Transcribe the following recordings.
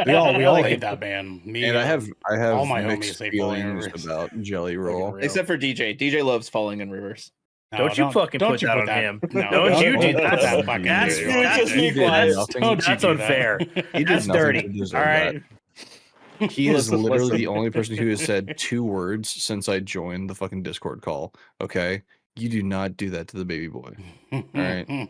We all hate that band. Me And I have all my mixed homies hate Falling in feelings Reverse. about Jelly Roll. Except for DJ. DJ loves Falling in Reverse. No, Don't you fucking put that on him. No, Don't you do put that. fucking That's DJ on just me. be quiet. That's unfair. He did That's nothing dirty. to deserve All right. that. He is Listen, literally listen. the only person who has said 2 words since I joined the fucking Discord call. Okay, you do not do that to the baby boy. All right.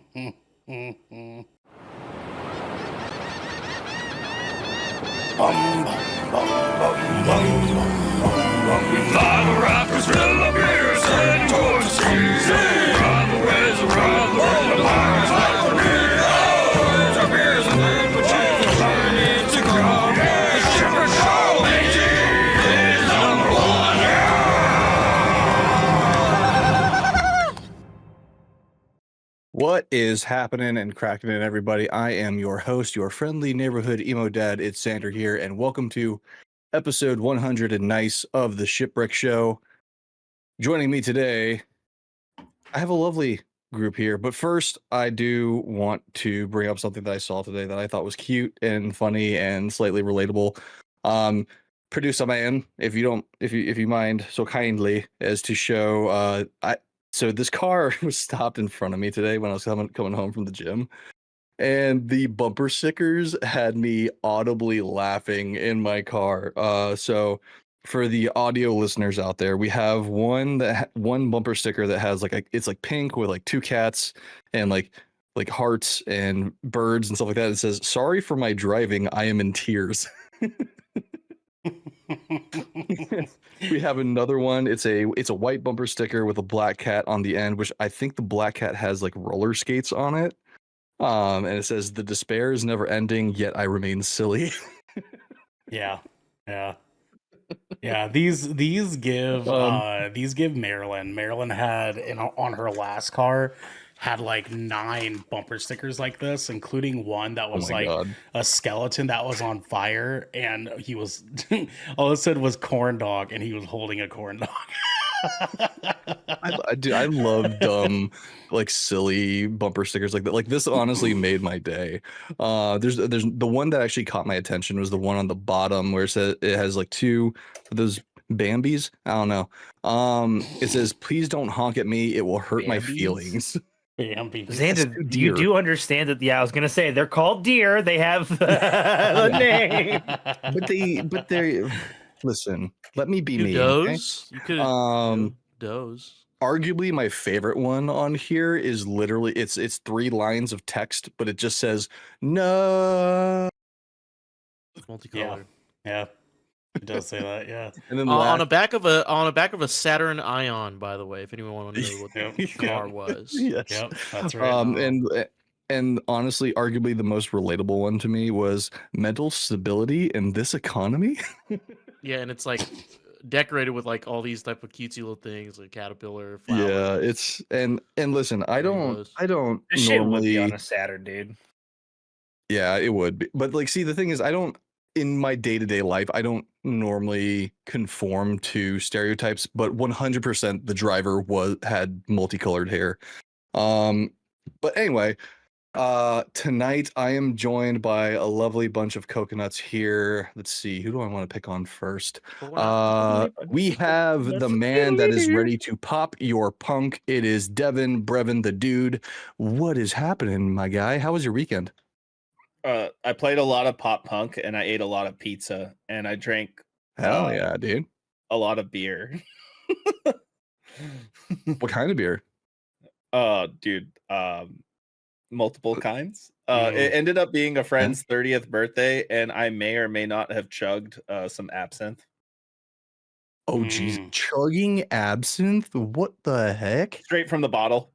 What is happening and cracking in, everybody? I am your host, your friendly neighborhood emo dad. It's Xander here, and welcome to episode 100 and nice of the Shipwreck Show. Joining me today, I have a lovely group here, but first, I do want to bring up something that I saw today that I thought was cute and funny and slightly relatable. Produced on my end, if you mind so kindly as to show. So this car was stopped in front of me today when I was coming home from the gym, and the bumper stickers had me audibly laughing in my car. So for the audio listeners out there, we have one bumper sticker that has it's like pink with like 2 cats and like hearts and birds and stuff like that. It says, "Sorry for my driving. I am in tears." We have another one. It's a white bumper sticker with a black cat on the end, which I think the black cat has like roller skates on it. And it says, "The despair is never ending, yet I remain silly." Yeah. These give Marilyn. Marilyn had on her last car had like 9 bumper stickers like this, including one that was God. a skeleton that was on fire, and he was all it said was corn dog, and he was holding a corn dog. I love dumb, like silly bumper stickers like that. Like this honestly made my day. There's the one that actually caught my attention was the one on the bottom where it says it has like 2 of those Bambis. I don't know. It says, "Please don't honk at me. It will hurt my feelings." Xander, you do understand that? Yeah, I was gonna say they're called deer. They have a name, but they listen. Let me be me. Doze. Okay? You could doze. Arguably, my favorite one on here is literally it's 3 lines of text, but it just says no. Multicolored. Yeah. It does say that, yeah. And then on the back of a Saturn Ion, by the way, if anyone wanted to know what the car was. Yes. Yep, that's right. And honestly, arguably the most relatable one to me was mental stability in this economy. Yeah, and it's like decorated with like all these type of cutesy little things, like caterpillar, flower. Yeah, it's and listen, I don't this shit would be on a Saturn, dude. Yeah, it would be. But like, see, the thing is, in my day-to-day life, I don't normally conform to stereotypes, but 100% the driver had multicolored hair. But anyway, tonight I am joined by a lovely bunch of coconuts here. Let's see, who do I want to pick on first? We have the man that is ready to pop your punk. It is Devin, Brevin, the dude. What is happening, my guy? How was your weekend? I played a lot of pop punk, and I ate a lot of pizza, and I drank Hell yeah, dude. a lot of beer. What kind of beer? Dude, multiple kinds. It ended up being a friend's 30th birthday, and I may or may not have chugged some absinthe. Oh geez, chugging absinthe? What the heck? Straight from the bottle.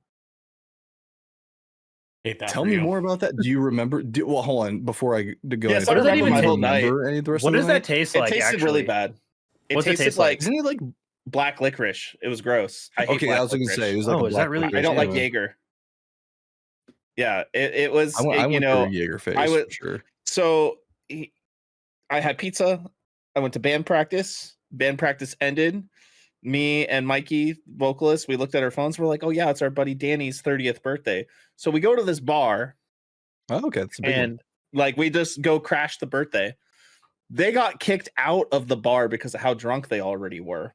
Tell me more about that. Do you remember? Well, hold on. Before I go, yes, I remember my whole night. What does that taste like? It tasted really bad. What's it taste like? Isn't it like black licorice? It was gross. I hate I was going to say it was like. Oh, is that really? I don't like Jaeger. Yeah, it was. I went through a Jaeger phase. For sure. So I had pizza. I went to band practice. Band practice ended. Me and Mikey, vocalist, we looked at our phones. We're like, "Oh yeah, it's our buddy Danny's 30th birthday." So we go to this bar. Oh, okay, that's a big one. Like we just go crash the birthday. They got kicked out of the bar because of how drunk they already were.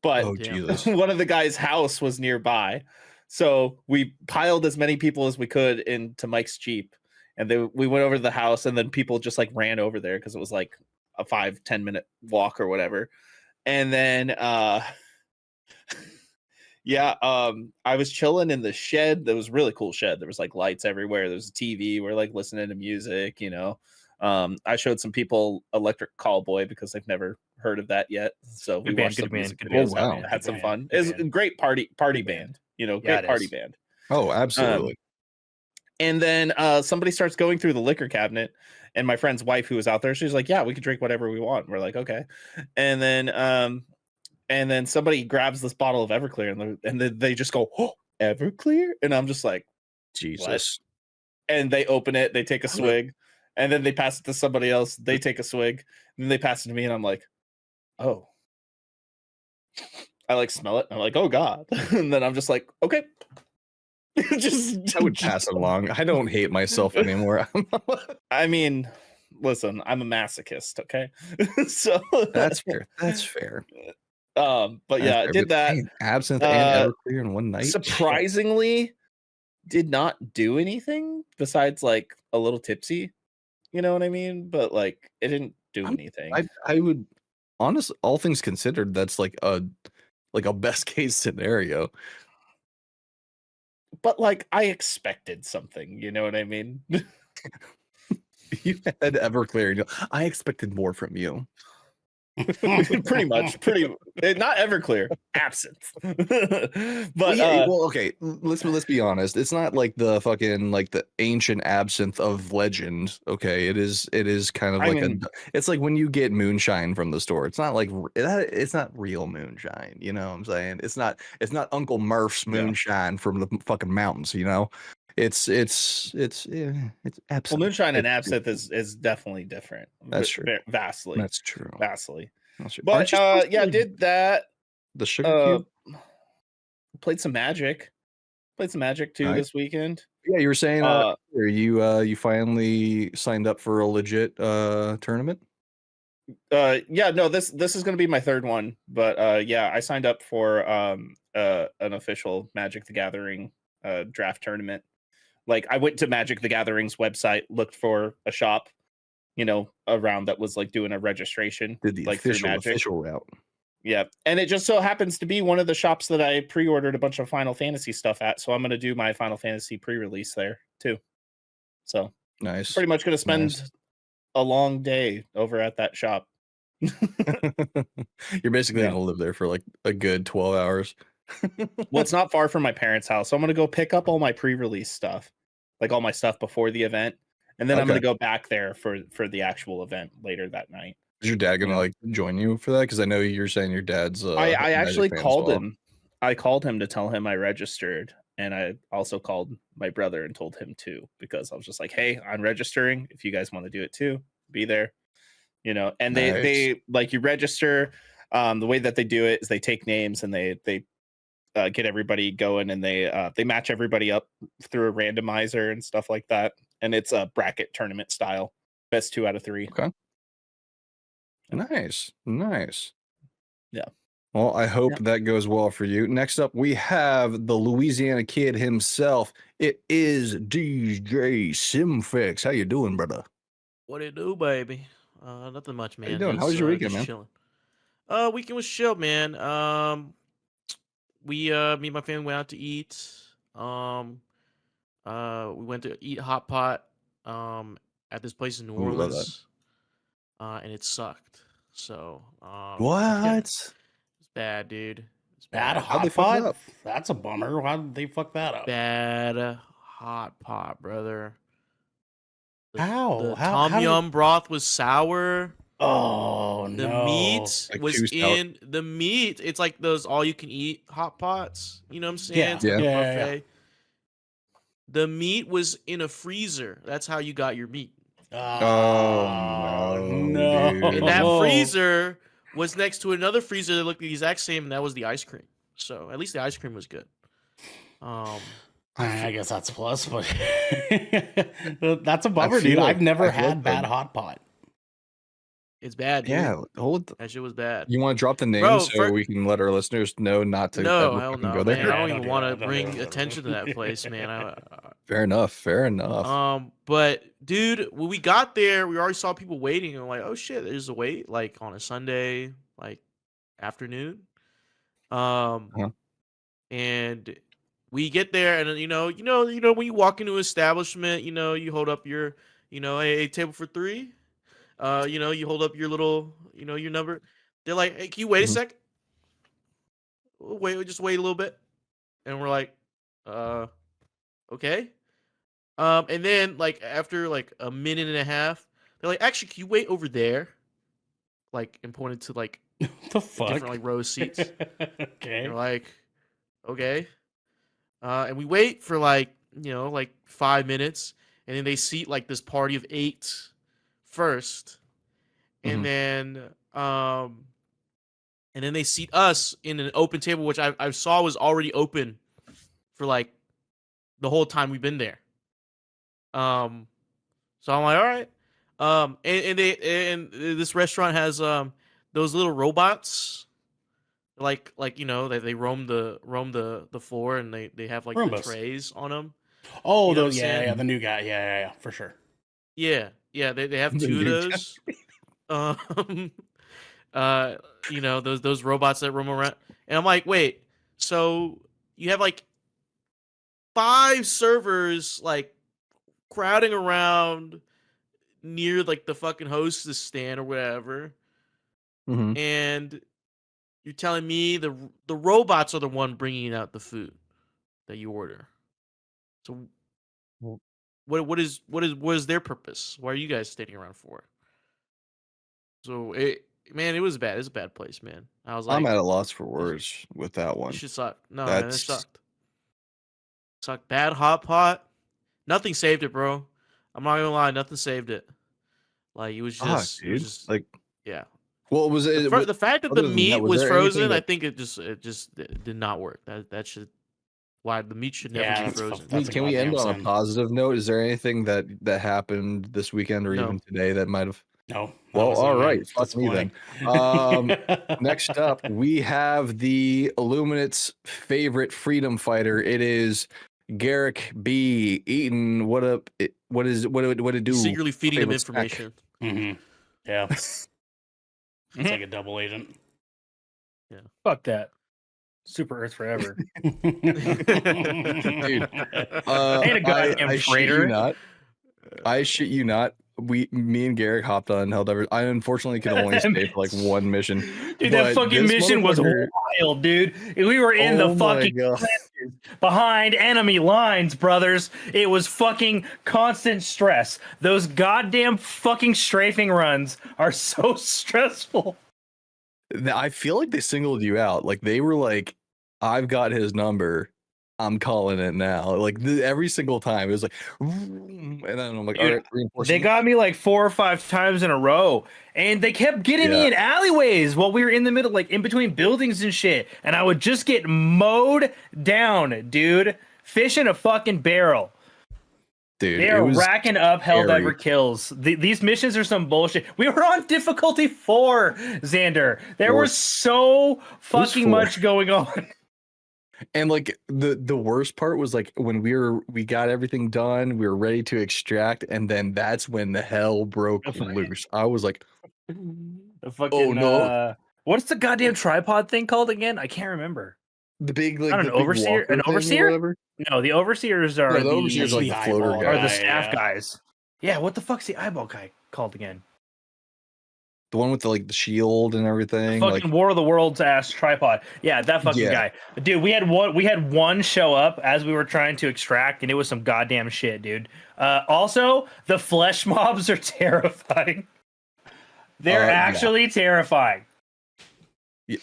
But Oh Jesus! one of the guys' house was nearby, so we piled as many people as we could into Mike's Jeep, and we went over to the house, and then people just like ran over there because it was like a 5-10 minute walk or whatever. And then I was chilling in the shed. There was a really cool shed. There was like lights everywhere. There was a TV. We're like listening to music, you know. I showed some people Electric Callboy because they've never heard of that yet. So we watched some music videos. Oh, wow. Had some fun. It's a great party band, you know, great party band. Oh, absolutely. And then somebody starts going through the liquor cabinet, and my friend's wife, who was out there, she's like, "Yeah, we can drink whatever we want." We're like, "Okay." And then somebody grabs this bottle of Everclear, and then they just go, "Oh, Everclear," and I'm just like, Jesus. What? And they open it, they take a swig, and then they pass it to somebody else. They take a swig, and then they pass it to me, and I'm like, "Oh." I like smell it. I'm like, "Oh God," and then I'm just like, "Okay." I would pass it along. I don't hate myself anymore. I mean, listen, I'm a masochist, okay? So that's fair. That's fair. But yeah, I did that. Dang, absinthe and Everclear in one night. Surprisingly, did not do anything besides like a little tipsy. You know what I mean? But like, it didn't do anything. I would honestly, all things considered, that's like a best case scenario. But like, I expected something. You know what I mean? You had Everclear. I expected more from you. Pretty much, not Everclear, absinthe. But okay, let's be honest. It's not like the fucking like the ancient absinthe of legend. Okay, it is kind of like it's like when you get moonshine from the store. It's not like it's not real moonshine. You know what I'm saying? It's not Uncle Murph's moonshine from the fucking mountains. You know. It's absinthe. Well, moonshine and absinthe is definitely different. That's true. Vastly. That's true. Vastly. That's true. But yeah, did that. The sugar cube. Played some Magic. Played some Magic too this weekend. Yeah, you were saying you finally signed up for a legit tournament. Yeah, no, this is going to be my third one, but yeah, I signed up for an official Magic the Gathering draft tournament. Like I went to Magic the Gathering's website, looked for a shop, you know, around that was like doing a registration. Did the like official route. Yeah. And it just so happens to be one of the shops that I pre-ordered a bunch of Final Fantasy stuff at. So I'm going to do my Final Fantasy pre-release there too. So nice. Pretty much going to spend a long day over at that shop. You're basically going to live there for like a good 12 hours. Well, it's not far from my parents' house, so I'm gonna go pick up all my pre-release stuff, like all my stuff before the event, and then I'm gonna go back there for the actual event later that night. Is your dad gonna like join you for that? Because I know you're saying your dad's. I actually called him. I called him to tell him I registered, and I also called my brother and told him too, because I was just like, "Hey, I'm registering. If you guys want to do it too, be there." You know, and they like you register. The way that they do it is they take names and they get everybody going, and they match everybody up through a randomizer and stuff like that. And it's a bracket tournament style, best 2 out of 3. Okay. Nice. Yeah. Well, I hope that goes well for you. Next up, we have the Louisiana kid himself. It is DJ Simfix. How you doing, brother? What it do, baby? Nothing much, man. How you doing? How was your weekend, man? Chilling. Weekend was chill, man. Me and my family went out to eat. We went to eat hot pot at this place in New Orleans. And it sucked. So what? It's bad, dude. It's bad hot pot? That's a bummer. Why did they fuck that up? Bad hot pot, brother. How? The tom yum broth was sour. Oh no! The meat was in the meat. It's like those all-you-can-eat hot pots. You know what I'm saying? Yeah. The meat was in a freezer. That's how you got your meat. Oh no! And that freezer was next to another freezer that looked the exact same, and that was the ice cream. So at least the ice cream was good. I guess that's a plus, but that's a bummer, feel dude. like- I've never I feel had like bad the- hot pot. It's bad, dude. Yeah, hold. That shit was bad. You want to drop the name Bro, so we can let our listeners know not to No, ever hell fucking no, go man. there? I don't Yeah, even don't do want that. to Don't do bring that. attention to that place, man. Fair enough. Fair enough. But dude, when we got there, we already saw people waiting, and I'm like, oh shit, there's a wait, like on a Sunday, like afternoon. Uh-huh. And we get there, and then, you know, when you walk into an establishment, you hold up your, hey, table for three. You hold up your little, your number. They're like, hey, can you wait a Mhm. sec? Just wait a little bit. And we're like, okay. And then like after like a minute and a half, they're like, actually, can you wait over there? Like, and pointed to like What the fuck? different like row seats. Okay. They're like, okay. And we wait for like, like 5 minutes, and then they seat like this party of 8 first. And Mhm. then they seat us in an open table, which I saw was already open for like the whole time we've been there. So I'm like, all right. And this restaurant has those little robots, like they roam the floor, and they have like the Roombas. trays on them. Oh, You know what those, I'm saying? yeah, the new guy. Yeah, for sure. Yeah, they have The 2 of new guy. those. Those robots that roam around, and I'm like, wait, so you have like 5 servers like crowding around near like the fucking hostess stand or whatever, Mhm. and you're telling me the robots are the one bringing out the food that you order. So Well- what is their purpose? Why are you guys standing around for? So it was bad. It's a bad place, man. I was like, I'm at a loss for words with that one. this shit sucked. No, man, it That's sucked. Sucked. Bad hot pot. Nothing saved it, bro. I'm not gonna lie, nothing saved it. Like it was just, dude. like, Like, yeah. what was it? The fact that the other than that, meat was was there anything frozen, I that- think it just did not work. That should why the meat should never Yeah, be that's frozen. That's a Can we end goddamn on a sin. positive note? Is there anything that happened this weekend or No. even today that might have? No. that Well, was, all man, right. Fuck me then. Next up, we have the Illuminate's favorite freedom fighter. It is Garrick B. Eaton. What up? What it do? Secretly feeding him Favorite snack. information. Mhm. Yeah. It's like a double agent. Fuck that. Super Earth forever. Dude, Ain't a goddamn I shit you traitor. not. I shit you not. Me and Garrick hopped on and held over. I unfortunately could only stay for like one mission. Dude, that But fucking this mission was motherfucker- wild, dude. We were in Oh the my fucking God. trenches behind enemy lines, brothers. It was fucking constant stress. Those goddamn fucking strafing runs are so stressful. I feel like they singled you out. Like they were like, I've got his number. I'm calling it now. Like every single time it was like, and then I'm like, Dude, all right, They reinforcing. got me like 4 or 5 times in a row, and they kept getting me Yeah. in alleyways while we were in the middle, like in between buildings and shit. And I would just get mowed down, dude. Fish in a fucking barrel. Dude, They it are was racking up held scary. ever kills. These missions are some bullshit. We were on difficulty 4, Xander. There Four. was so fucking 4. much going on. And like the worst part was like when we got everything done, we were ready to extract, and then that's when the hell broke loose. I was like, The fucking, no. what's the goddamn tripod thing called again? I can't remember. the big like Not the an big overseer- walker an thing or overseer? whatever. No, the overseers are No, the overseers are like the floater eyeball guy. are the guy, staff yeah. guys. Yeah, what the fuck's the eyeball guy called again? The one with the like the shield and everything. Fucking Like War of the Worlds ass tripod. Yeah, that fucking Yeah. guy. Dude, we had one show up as we were trying to extract, and it was some goddamn shit, dude. Also, the flesh mobs are terrifying. They're Yeah. actually terrifying.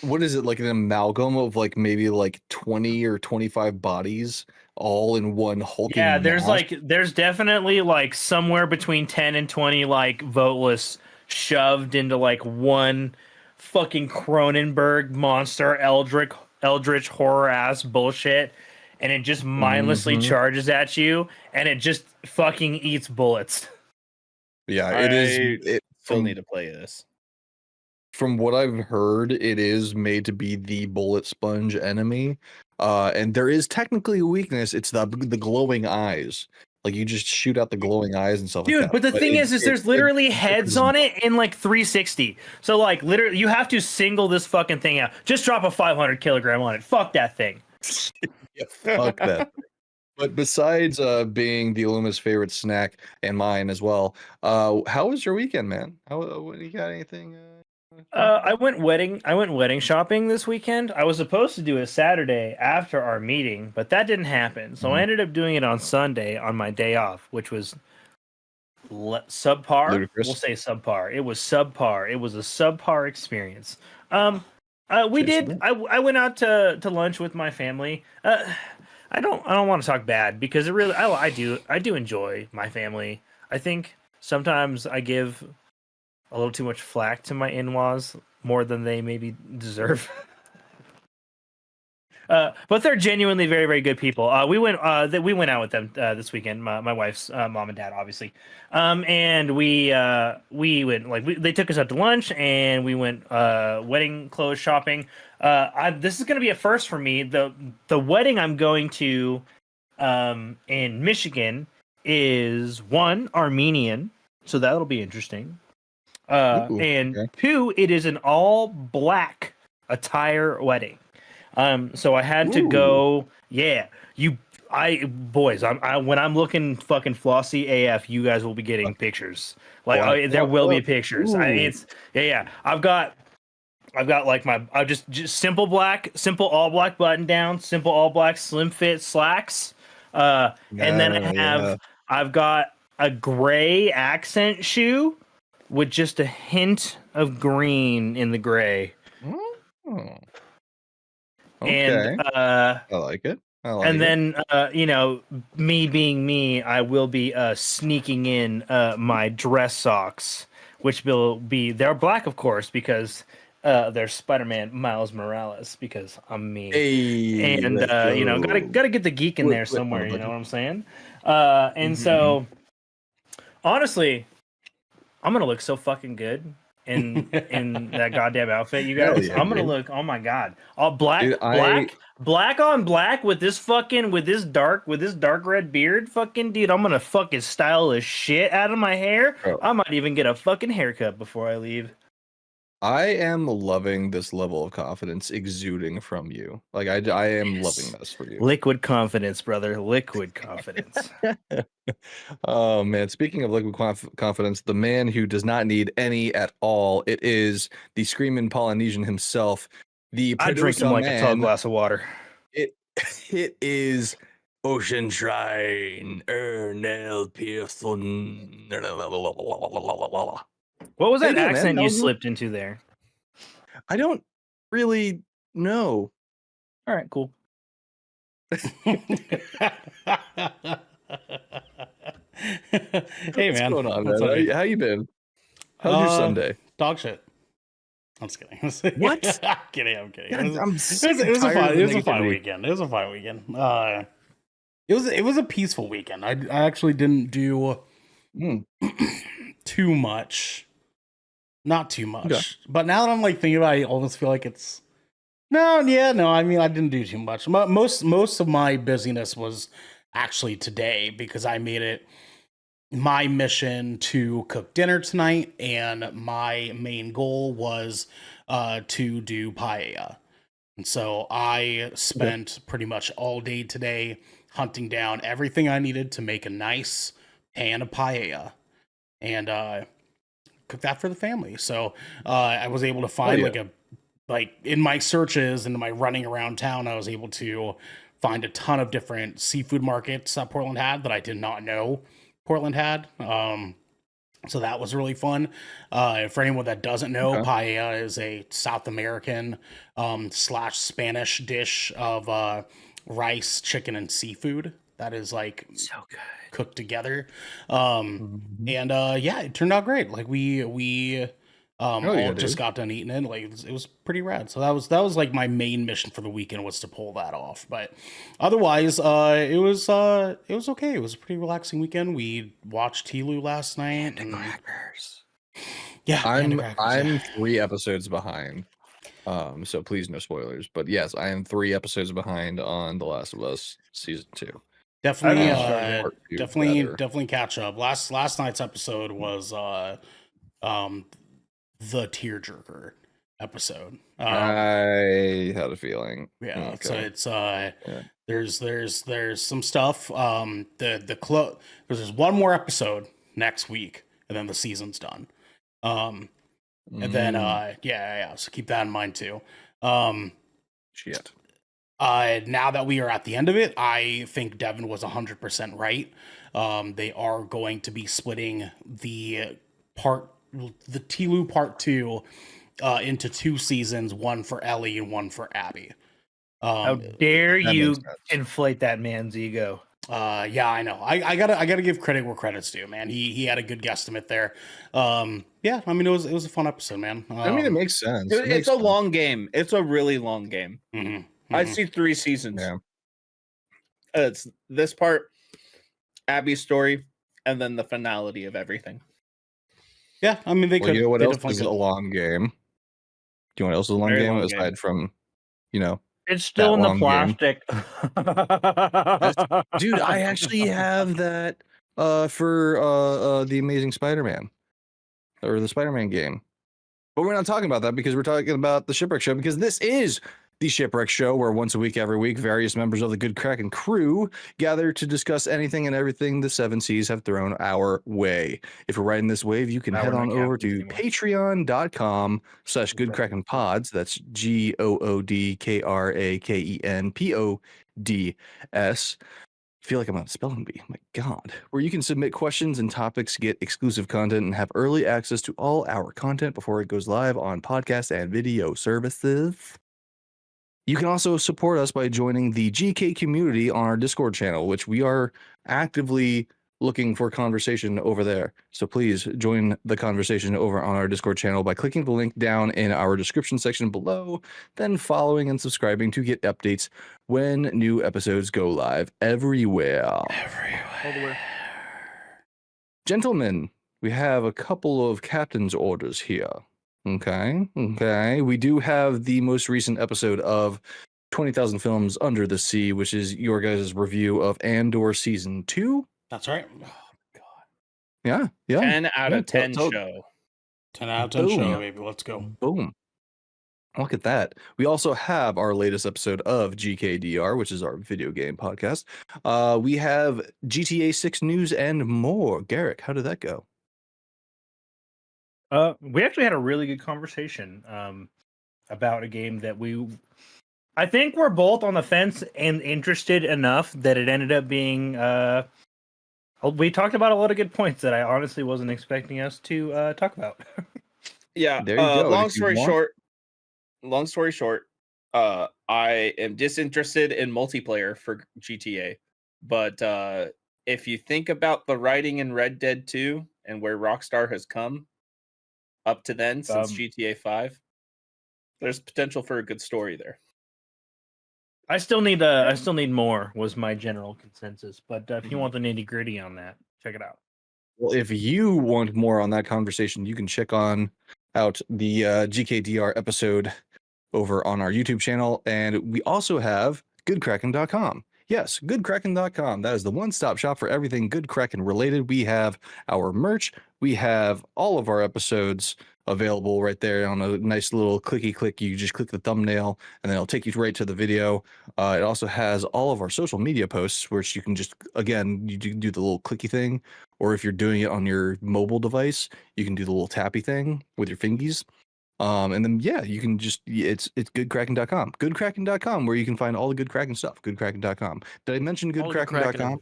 what is it, like an amalgam of like maybe like 20 or 25 bodies all in one hulking Yeah, there's mass? there's definitely like somewhere between 10 and 20 like voteless shoved into like one fucking Cronenberg monster eldritch horror ass bullshit. and it just mindlessly charges at you, and it just fucking eats bullets. Yeah, it is. It Still need to play this. From what I've heard, it is made to be the bullet sponge enemy. And there is technically a weakness. It's the glowing eyes. Like you just shoot out the glowing eyes and stuff Dude, like that. but the thing is there's literally heads on it in like 360. So like literally you have to single this fucking thing out. Just drop a 500 kilogram on it. Fuck that thing. Yeah, fuck that. But besides being the Illuma's favorite snack and mine as well, how was your weekend, man? You got anything? I went wedding shopping this weekend. I was supposed to do it Saturday after our meeting, but that didn't happen. So I ended up doing it on Sunday on my day off, which was subpar. Ludicrous. We'll say subpar. It was subpar. It was a subpar experience. I went out to lunch with my family. I don't want to talk bad because it really I do enjoy my family. I think sometimes I give a little too much flack to my in-laws, more than they maybe deserve. But they're genuinely very, very good people. We went out with them this weekend. My wife's mom and dad, obviously, and we went they took us out to lunch, and we went wedding clothes shopping. This is going to be a first for me. The wedding I'm going to in Michigan is one Armenian, so that'll be interesting. And okay. 2, it is an all black attire wedding. So I had to go. Yeah, boys. When I'm looking fucking flossy AF, you guys will be getting pictures. Like there will be pictures. I've got like my just simple all black button down, simple all black slim fit slacks. And then I've got a gray accent shoe with just a hint of green in the gray. Oh. Okay. And I like it. Then me being me, I will be sneaking in my dress socks, which will be they're black, of course, because they're Spider-Man Miles Morales, because I'm me. Hey, and gotta get the geek in there somewhere. You know what I'm saying? So honestly, I'm gonna look so fucking good in that goddamn outfit, you guys. Yeah, I'm gonna look. Oh my god, all black, dude, black on black with this dark red beard, fucking dude. I'm gonna fucking style the shit out of my hair. Bro. I might even get a fucking haircut before I leave. I am loving this level of confidence exuding from you. Like I am loving this for you. Liquid confidence, brother. Liquid confidence. Oh man! Speaking of liquid confidence, the man who does not need any at all, it is the screaming Polynesian himself. I drink him like a tall glass of water. It is Ocean Shrine Ernell Pearson. What was that accent you slipped into there? I don't really know. All right, cool. Hey man, what's going on, man? How you been? How's your Sunday? Dog shit. I'm just kidding. What? I'm kidding. God, it was a fun weekend. It was a fun weekend. It was a peaceful weekend. I actually didn't do too much. Not too much. Okay. But now that I'm like thinking about it, I almost feel like it's no. I mean, I didn't do too much. Most of my busyness was actually today, because I made it my mission to cook dinner tonight, and my main goal was to do paella. And so I spent pretty much all day today hunting down everything I needed to make a nice pan of paella, and cook that for the family. So I was able to find like in my searches and my running around town, I was able to find a ton of different seafood markets that Portland had that I did not know Portland had. So that was really fun. For anyone that doesn't know, paella is a South American / Spanish dish of rice, chicken, and seafood that is like so good cooked together. And it turned out great. Like we yeah, just dude. got done eating it. Like it was pretty rad. So that was like my main mission for the weekend was to pull that off. But otherwise, it was okay. It was a pretty relaxing weekend. We watched Telu last night. And, Crackers. yeah, I'm Crackers, yeah. 3 episodes behind. So please no spoilers. But yes, I am 3 episodes behind on The Last of Us season 2. Definitely, haven't started Part two, definitely, rather. definitely catch up. Last night's episode was um the tearjerker episode. I had a feeling. Yeah, so Okay. it's Yeah. there's some stuff. There's one more episode next week, and then the season's done. And then yeah. So keep that in mind too. Shit. Now that we are at the end of it, I think Devin was 100% right. They are going to be splitting the Telu part 2 into 2 seasons, one for Ellie and one for Abby. How dare that you makes sense. inflate that man's ego? Yeah, I know. I gotta give credit where credit's due, man. He had a good guesstimate there. Yeah, I mean it was a fun episode, man. I mean, it makes sense. Dude, It makes it's a sense. long game. It's a really long game. mhm, I mhm. see 3 seasons. Yeah. It's this part, Abby's story, and then the finality of everything. Yeah, I mean they Well, could. you know what they else definitely is a could. long game? Do you know what else is a long Very game long aside game. from, you know, It's still in the long game. plastic. dude, I actually have that for the Amazing Spider-Man or the Spider-Man game. But we're not talking about that because we're talking about the Shipwreck Show, because this is the Shipwreck Show, where once a week, every week, various members of the Good Kraken crew gather to discuss anything and everything the Seven Seas have thrown our way. If you're riding this wave, you can Wow, head we're on not over captains to anymore. patreon.com/Good Kraken Pods. That's GOODKRAKENPODS. I feel like I'm on a spelling bee. My God. Where you can submit questions and topics, get exclusive content, and have early access to all our content before it goes live on podcast and video services. You can also support us by joining the GK community on our Discord channel, which we are actively looking for conversation over there. So please join the conversation over on our Discord channel by clicking the link down in our description section below, then following and subscribing to get updates when new episodes go live everywhere. All the way. Gentlemen, we have a couple of captain's orders here. Okay. We do have the most recent episode of 20,000 Films Under the Sea, which is your guys' review of Andor Season 2. That's right. Yeah. 10 out of 10 tell- show. 10 out of 10 Boom. show, baby. Let's go. Boom. Look at that. We also have our latest episode of GKDR, which is our video game podcast. We have GTA 6 news and more. Garrick, how did that go? We actually had a really good conversation about a game that I think we're both on the fence and interested enough that it ended up being. We talked about a lot of good points that I honestly wasn't expecting us to talk about. Yeah. There you go. Long If you story want- short, I am disinterested in multiplayer for GTA. But if you think about the writing in Red Dead 2 and where Rockstar has come up to then since GTA 5, there's potential for a good story there. I still need more was my general consensus. But if you want the nitty gritty on that, check it out. Well, if you want more on that conversation, you can check out the GKDR episode over on our YouTube channel. And we also have goodkraken.com. Yes, goodkraken.com. That is the one-stop shop for everything Good Kraken related. We have our merch. We have all of our episodes available right there on a nice little clicky click. You just click the thumbnail and then it'll take you right to the video. It also has all of our social media posts, which you can just, again, you do the little clicky thing, or if you're doing it on your mobile device, you can do the little tappy thing with your fingies. And then, yeah, you can just, it's goodkraken.com. Goodkraken.com, where you can find all the Good Kraken stuff. Goodkraken.com. Did I mention goodkraken.com?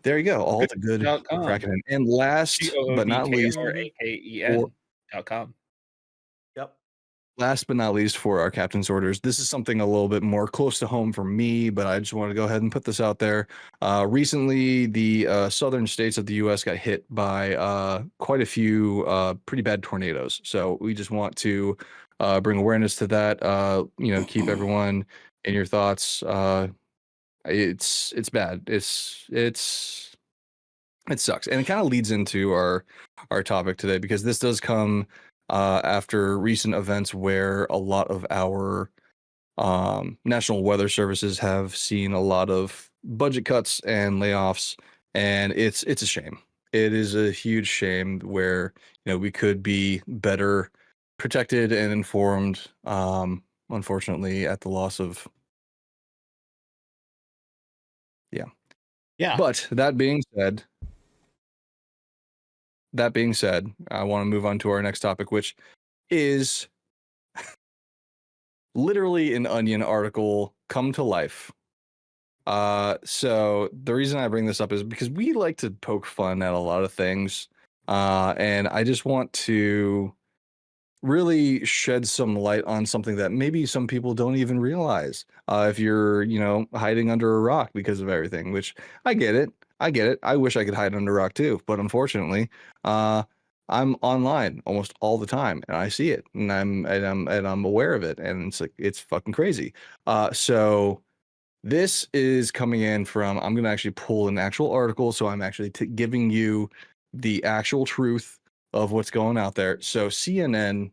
There you go. All the good Kraken. And last but not least, GOODKRAKEN.com. Yep. last but not least for our captain's orders, this is something a little bit more close to home for me, but I just want to go ahead and put this out there. Recently, the southern states of the U.S. got hit by quite a few pretty bad tornadoes. So we just want to bring awareness to that. Keep everyone in your thoughts. It's bad. It sucks, and it kind of leads into our topic today, because this does come after recent events where a lot of our national weather services have seen a lot of budget cuts and layoffs, and it's a shame. It is a huge shame where we could be better protected and informed. Unfortunately, at the loss of Yeah. But that being said, I want to move on to our next topic, which is literally an Onion article come to life. So the reason I bring this up is because we like to poke fun at a lot of things. And I just want to really shed some light on something that maybe some people don't even realize. If you're, hiding under a rock because of everything, which I get it. I wish I could hide under a rock too, but unfortunately, I'm online almost all the time, and I see it, and I'm aware of it, and it's like it's fucking crazy. So this is coming in from, I'm going to actually pull an actual article. So I'm actually giving you the actual truth of what's going out there. So CNN,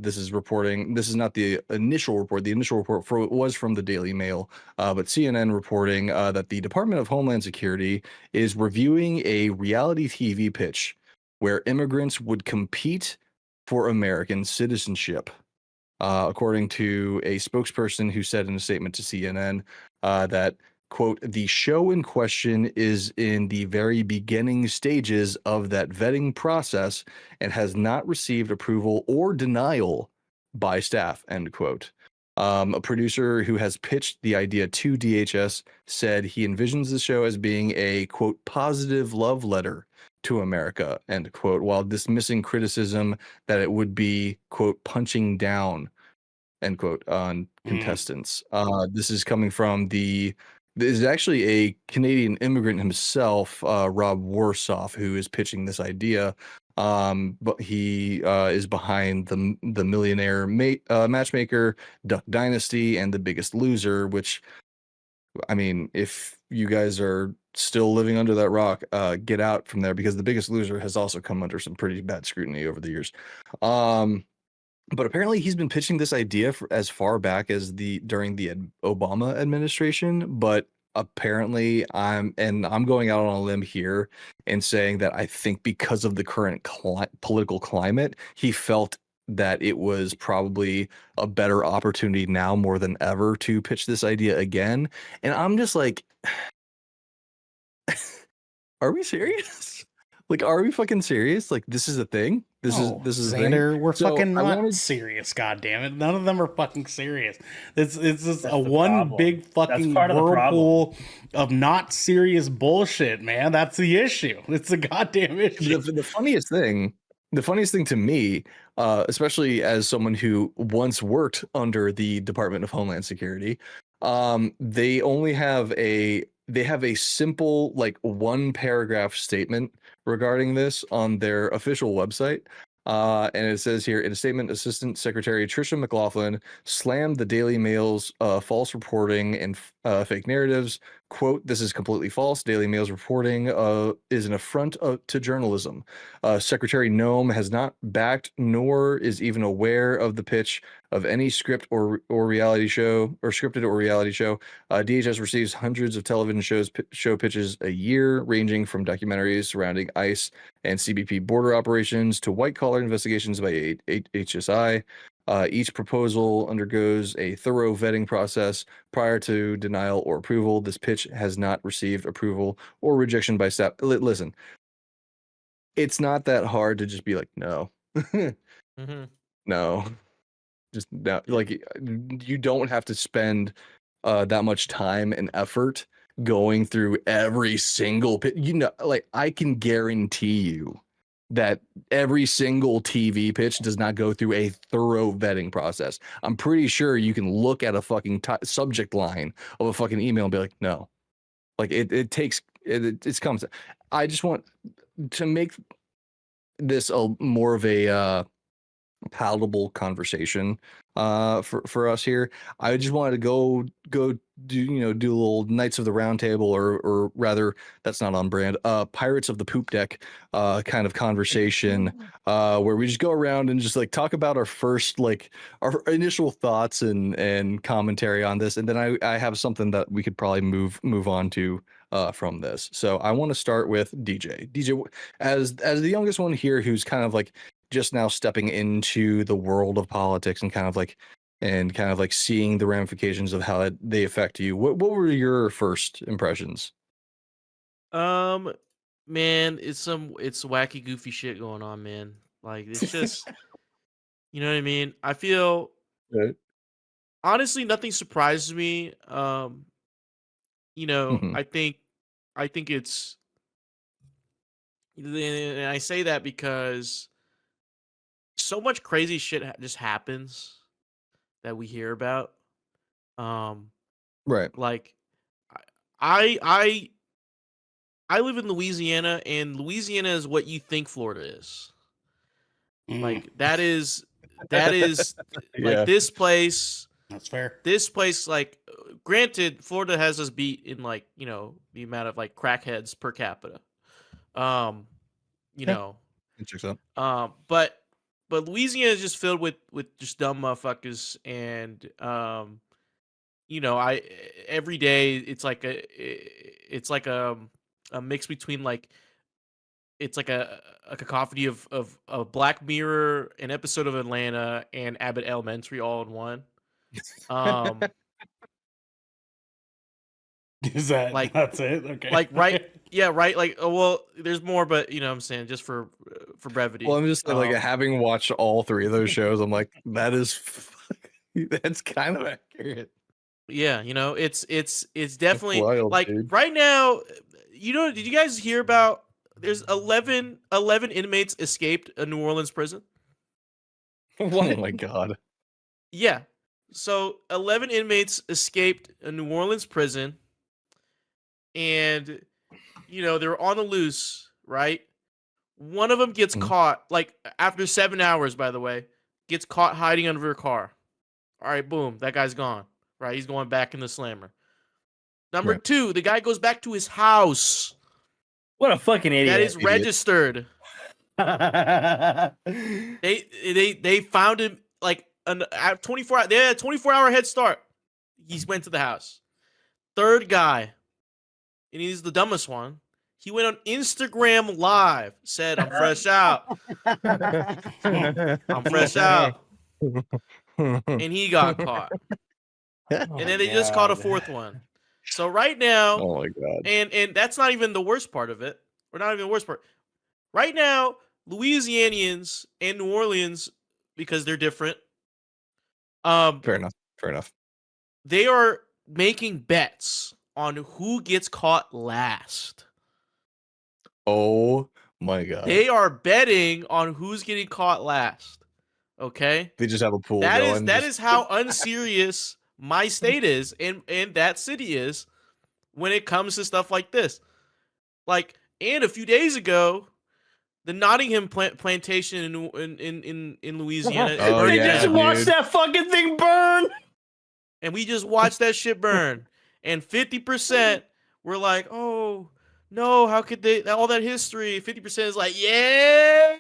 this is reporting, this is not the initial report. The initial report was from the Daily Mail, but CNN reporting that the Department of Homeland Security is reviewing a reality TV pitch where immigrants would compete for American citizenship. According to a spokesperson who said in a statement to CNN that, quote, the show in question is in the very beginning stages of that vetting process and has not received approval or denial by staff, end quote. A producer who has pitched the idea to DHS said he envisions the show as being a, quote, positive love letter to America, end quote, while dismissing criticism that it would be, quote, punching down, end quote, on contestants. This is coming from this is actually a Canadian immigrant himself, Rob Warsoff, who is pitching this idea. But he is behind the Millionaire Matchmaker, Duck Dynasty, and The Biggest Loser, which, I mean, if you guys are still living under that rock, get out from there, because The Biggest Loser has also come under some pretty bad scrutiny over the years. But apparently he's been pitching this idea for as far back as during the Obama administration. But apparently I'm going out on a limb here and saying that I think because of the current political climate, he felt that it was probably a better opportunity now more than ever to pitch this idea again. And I'm just like, are we serious? Like, are we fucking serious? Like, this is a thing? This is Xander, a thing? we're So fucking I not serious, goddammit. None of them are fucking serious. It's just That's a the one problem. big fucking part of the whirlpool of not serious bullshit, man. That's the issue. It's a goddamn issue. The funniest thing to me, especially as someone who once worked under the Department of Homeland Security, they have a simple, like, one paragraph statement regarding this on their official website. And it says here, in a statement, Assistant Secretary Tricia McLaughlin slammed the Daily Mail's false reporting and fake narratives. Quote, this is completely false. Daily Mail's reporting is an affront to journalism. Secretary Noem has not backed nor is even aware of the pitch of any script or reality show or scripted or reality show. DHS receives hundreds of television show pitches a year, ranging from documentaries surrounding ICE and CBP border operations to white-collar investigations by HSI. Each proposal undergoes a thorough vetting process prior to denial or approval. This pitch has not received approval or rejection by staff. Listen, it's not that hard to just be like, no. No. Just no. Like, you don't have to spend that much time and effort going through every single pitch. Like, I can guarantee you that every single TV pitch does not go through a thorough vetting process. I'm pretty sure you can look at a fucking subject line of a fucking email and be like, no, like it's comes. I just want to make this a more of a palatable conversation for us here. I just wanted to go do a little Knights of the Round Table, or rather, that's not on brand, Pirates of the Poop Deck kind of conversation where we just go around and just like talk about our first, like, our initial thoughts and commentary on this, and then I have something that we could probably move on to from this. So I want to start with DJ as the youngest one here, who's kind of like just now stepping into the world of politics and kind of like seeing the ramifications of how they affect you. What were your first impressions? Man, it's wacky, goofy shit going on, man. Like, it's just, you know what I mean? I feel, honestly, nothing surprises me. Mhm. I think it's, and I say that because so much crazy shit just happens that we hear about. Right. Like, I live in Louisiana, and Louisiana is what you think Florida is. Like, that is Yeah. like this place. That's fair. This place, like, granted, Florida has us beat in, like, the amount of, like, crackheads per capita. You know, Interesting. but Louisiana is just filled with just dumb motherfuckers, and I every day it's like a mix between, like, it's like a cacophony of Black Mirror, an episode of Atlanta, and Abbott Elementary all in one. Is that like- that's it? Okay. Like, right? Yeah, right. Like, well, there's more, but what I'm saying, just for brevity. Well, I'm just like having watched all three of those shows, I'm like, that's kind of accurate. Yeah, it's definitely wild, like dude. right now. Did you guys hear about? There's 11 inmates escaped a New Orleans prison. Oh my god. Yeah, so 11 inmates escaped a New Orleans prison, and they're on the loose, right? One of them gets Mhm. caught, like, after 7 hours, by the way, gets caught hiding under a car. All right, boom, that guy's gone. Right, he's going back in the slammer. Number Right. 2, the guy goes back to his house. What a fucking idiot. That is registered. They found him, like, 24 hours. They had a 24-hour head start. He went to the house. Third guy, and he's the dumbest one. He went on Instagram Live, said, "I'm fresh out. I'm fresh out," and he got caught. And then they just caught a fourth one. So right now, Oh my god. and that's not even the worst part of it. Or not even the worst part. Right now, Louisianians and New Orleans, because they're different, Fair enough. they are making bets on who gets caught last. Oh my god. They are betting on who's getting caught last. Okay? They just have a pool That going. is how unserious my state is and that city is when it comes to stuff like this. Like, and a few days ago, the Nottingham plantation in Louisiana. Oh, They yeah, just watched dude. that fucking thing burn. And we just watched that shit burn. And 50% were like, "Oh no, how could they? All that history." 50% is like, "Yeah,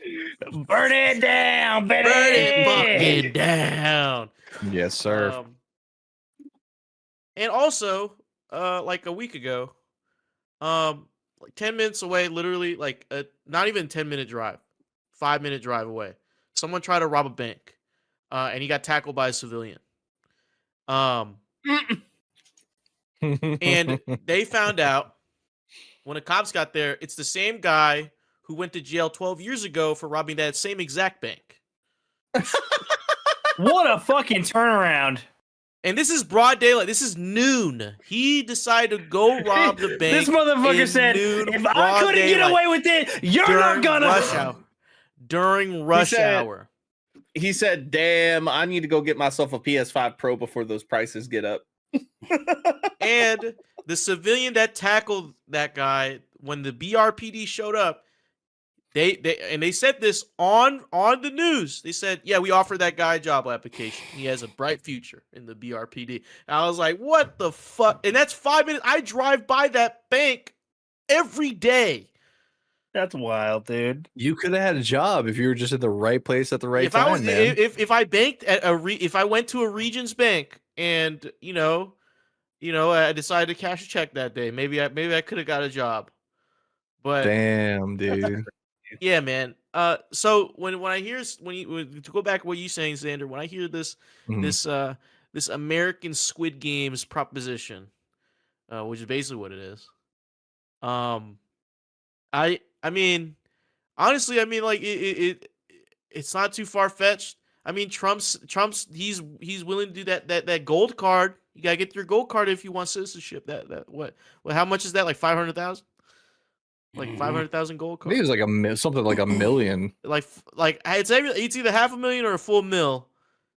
Burn it down, baby. burn it fucking down." Yes, sir. And also, like a week ago, like 10 minutes away, literally, like not even 10-minute drive, 5-minute drive away, someone tried to rob a bank, and he got tackled by a civilian. And they found out when the cops got there, it's the same guy who went to jail 12 years ago for robbing that same exact bank. What a fucking turnaround. And this is broad daylight. This is noon. He decided to go rob the bank. This motherfucker in said, noon, if I broad couldn't get daylight away with it, you're during not gonna. rush hour. during rush hour. He said, "Damn, I need to go get myself a PS5 Pro before those prices get up." And the civilian that tackled that guy when the BRPD showed up, they said this on the news. They said, "Yeah, we offered that guy a job application. He has a bright future in the BRPD." And I was like, "What the fuck?" And that's 5 minutes. I drive by that bank every day. That's wild, dude. You could have had a job if you were just at the right place at the right time, man. If I banked at if I went to a Regions bank and I decided to cash a check that day, maybe I could have got a job. But damn, dude. yeah, man. So when I hear to go back to what you saying, Xander, when I hear this this American Squid Games proposition, which is basically what it is, I mean, honestly, I mean, like it's not too far fetched. I mean, Trump's he's willing to do that gold card. You gotta get your gold card if you want citizenship. What how much is that? Like 500,000? Like 500,000 gold I cards? think it was something like $1 million. Like it's either $500,000 or a full mil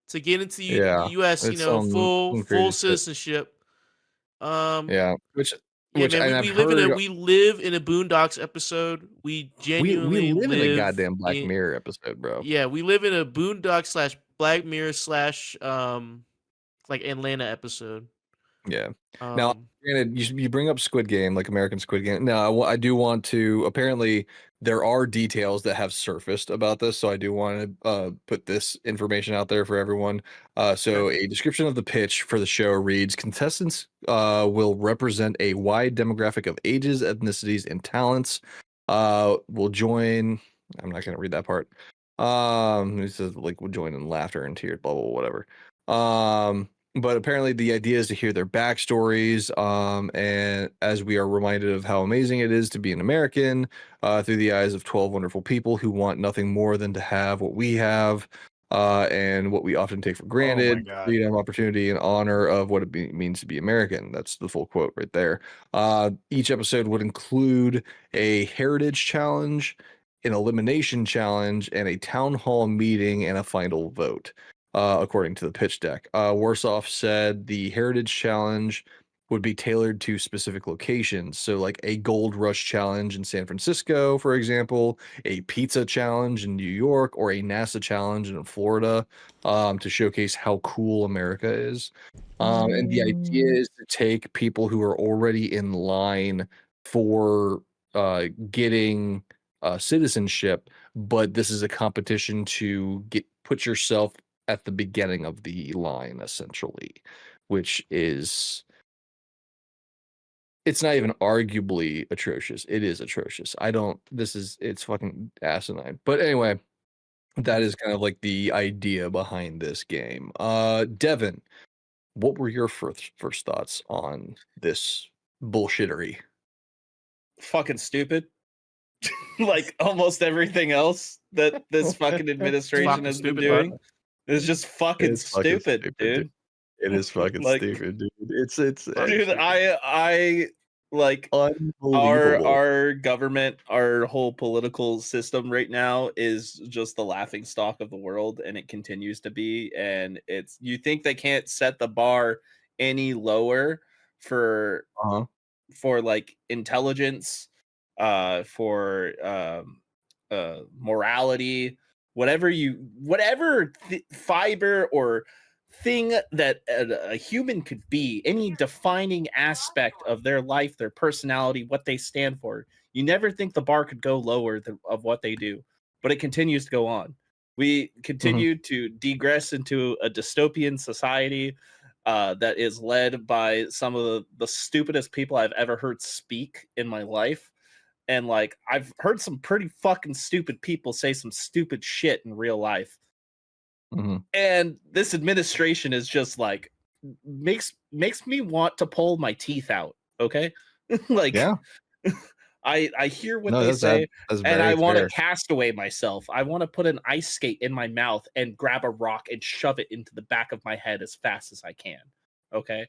to get into U.S. Full citizenship. Yeah, which man, we live in a Boondocks episode. We genuinely live in a goddamn Black Mirror episode, bro. Yeah, we live in a Boondocks / Black Mirror / like Atlanta episode. Yeah. Now, granted, you bring up Squid Game, like American Squid Game. Now, I do want to. Apparently, there are details that have surfaced about this, so I do want to put this information out there for everyone. So, a description of the pitch for the show reads: contestants will represent a wide demographic of ages, ethnicities, and talents. Will join. I'm not going to read that part. It says like will join in laughter and tears, blah blah blah, whatever. But apparently the idea is to hear their backstories, and as we are reminded of how amazing it is to be an American, through the eyes of 12 wonderful people who want nothing more than to have what we have, and what we often take for granted, freedom, opportunity, and honor of what it means to be American. That's the full quote right there. Each episode would include a heritage challenge, an elimination challenge, and a town hall meeting and a final vote. According to the pitch deck, Warsoff said the Heritage Challenge would be tailored to specific locations. So, like a Gold Rush Challenge in San Francisco, for example, a Pizza Challenge in New York, or a NASA Challenge in Florida, to showcase how cool America is. And the idea is to take people who are already in line for getting citizenship, but this is a competition to put yourself at the beginning of the line, essentially, which is, it's not even arguably atrocious. It is atrocious. It's fucking asinine. But anyway, that is kind of like the idea behind this game. Devin, what were your first thoughts on this bullshittery? Fucking stupid. Like almost everything else that this fucking administration has been doing. It's just fucking stupid, dude. It is fucking stupid, dude. It's dude. I like our government, our whole political system right now is just the laughing stock of the world, and it continues to be. And you think they can't set the bar any lower for like intelligence, for morality, whatever fiber or thing that a human could be, any defining aspect of their life, their personality, what they stand for. You never think the bar could go lower of what they do, but it continues to go on. We continue to digress into a dystopian society that is led by some of the stupidest people I've ever heard speak in my life. And like, I've heard some pretty fucking stupid people say some stupid shit in real life. And this administration is just like, makes me want to pull my teeth out. Okay. Like, yeah. I hear what they say, and I want to cast away myself. I want to put an ice skate in my mouth and grab a rock and shove it into the back of my head as fast as I can. Okay.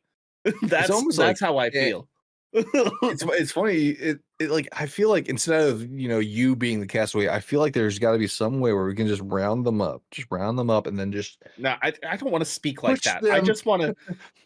That's how I feel. It's funny. like I feel like instead of you being the castaway, I feel like there's got to be some way where we can just round them up, and then just No, I don't want to speak like push that. I them. just want to.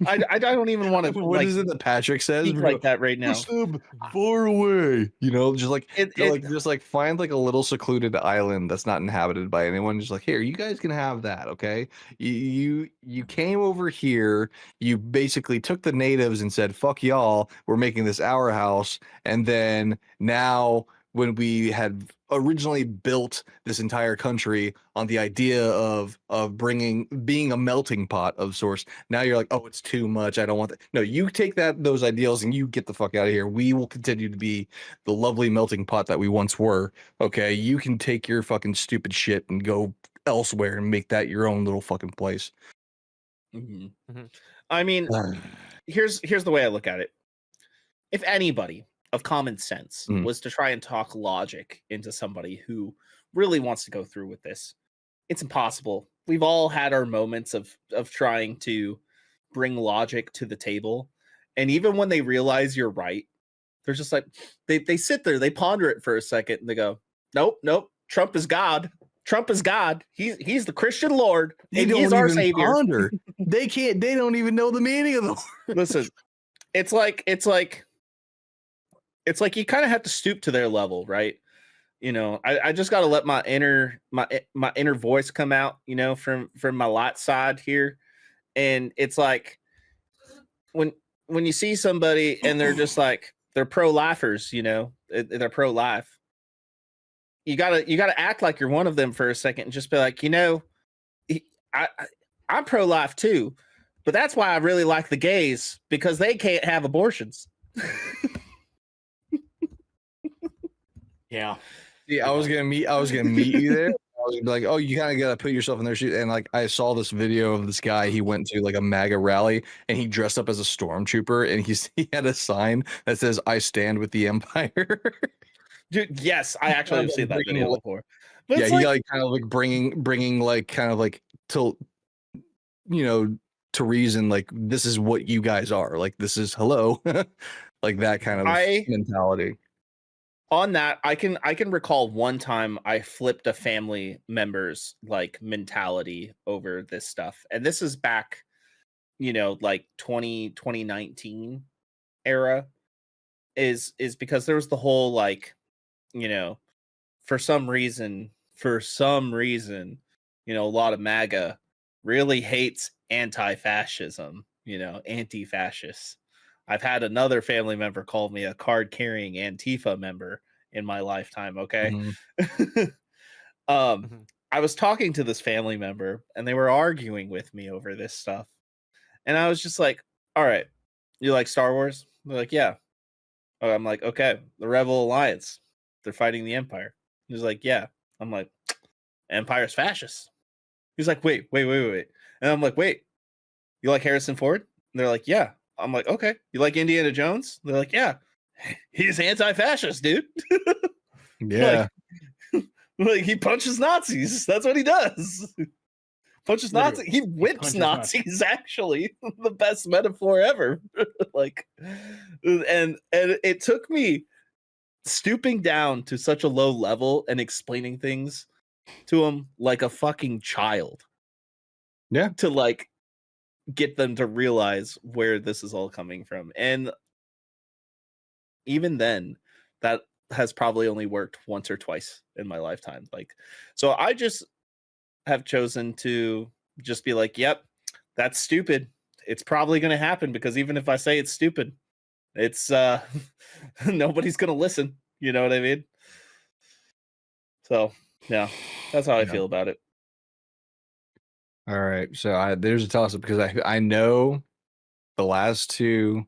I don't even want to What like is it that Patrick says? speak like that right now. Push them far away. Just like just like find like a little secluded island that's not inhabited by anyone. Just like, here, you guys can have that, okay? You came over here. You basically took the natives and said, "Fuck y'all, we're making this our house." And then now, when we had originally built this entire country on the idea of being a melting pot of sorts, now you're like, oh, it's too much. I don't want that. No, you take those ideals and you get the fuck out of here. We will continue to be the lovely melting pot that we once were. Okay, you can take your fucking stupid shit and go elsewhere and make that your own little fucking place. I mean, here's the way I look at it. If anybody of common sense was to try and talk logic into somebody who really wants to go through with this, it's impossible. We've all had our moments of trying to bring logic to the table, and even when they realize you're right, they're just like they sit there, they ponder it for a second, and they go, nope, Trump is God. Trump is God. He's the Christian Lord, and he's our savior. Ponder. They don't even know the meaning of the word. Listen, it's like you kind of have to stoop to their level, right? I just got to let my inner voice come out, from my light side here. And it's like when you see somebody and they're just like, they're pro-lifers, they're pro-life. You gotta act like you're one of them for a second and just be like, I'm pro-life too, but that's why I really like the gays, because they can't have abortions. Yeah. Yeah, I was gonna meet you there. I was gonna be like, oh, you kind of gotta put yourself in their shoes. And like, I saw this video of this guy. He went to like a MAGA rally and he dressed up as a stormtrooper, and he had a sign that says, "I stand with the Empire." Dude, yes, I actually have seen that video before. But yeah, he like kind of like bringing like kind of like to to reason, like, this is what you guys are, like, this is hello, like that kind of mentality. On that, I can recall one time I flipped a family member's like mentality over this stuff, and this is back, like 2019 era, is because there was the whole like, for some reason, a lot of MAGA really hates anti-fascism, anti-fascists. I've had another family member call me a card-carrying Antifa member in my lifetime, okay? I was talking to this family member, and they were arguing with me over this stuff. And I was just like, all right, you like Star Wars? They're like, yeah. I'm like, okay, the Rebel Alliance, they're fighting the Empire. He's like, yeah. I'm like, Empire's fascist. He's like, wait. And I'm like, wait, you like Harrison Ford? And they're like, yeah. I'm like, okay. You like Indiana Jones? They're like, yeah. He's anti-fascist, dude. Yeah. Like he punches Nazis. That's what he does. Punches Nazis. He whips Nazis, actually. The best metaphor ever. Like, and it took me stooping down to such a low level and explaining things to him like a fucking child. Yeah. To like get them to realize where this is all coming from. And even then, that has probably only worked once or twice in my lifetime. Like, so I just have chosen to just be like, yep, that's stupid. It's probably going to happen, because even if I say it's stupid, it's nobody's going to listen. You know what I mean? So yeah, that's how I feel about it. All right. So there's a toss up, because I know the last two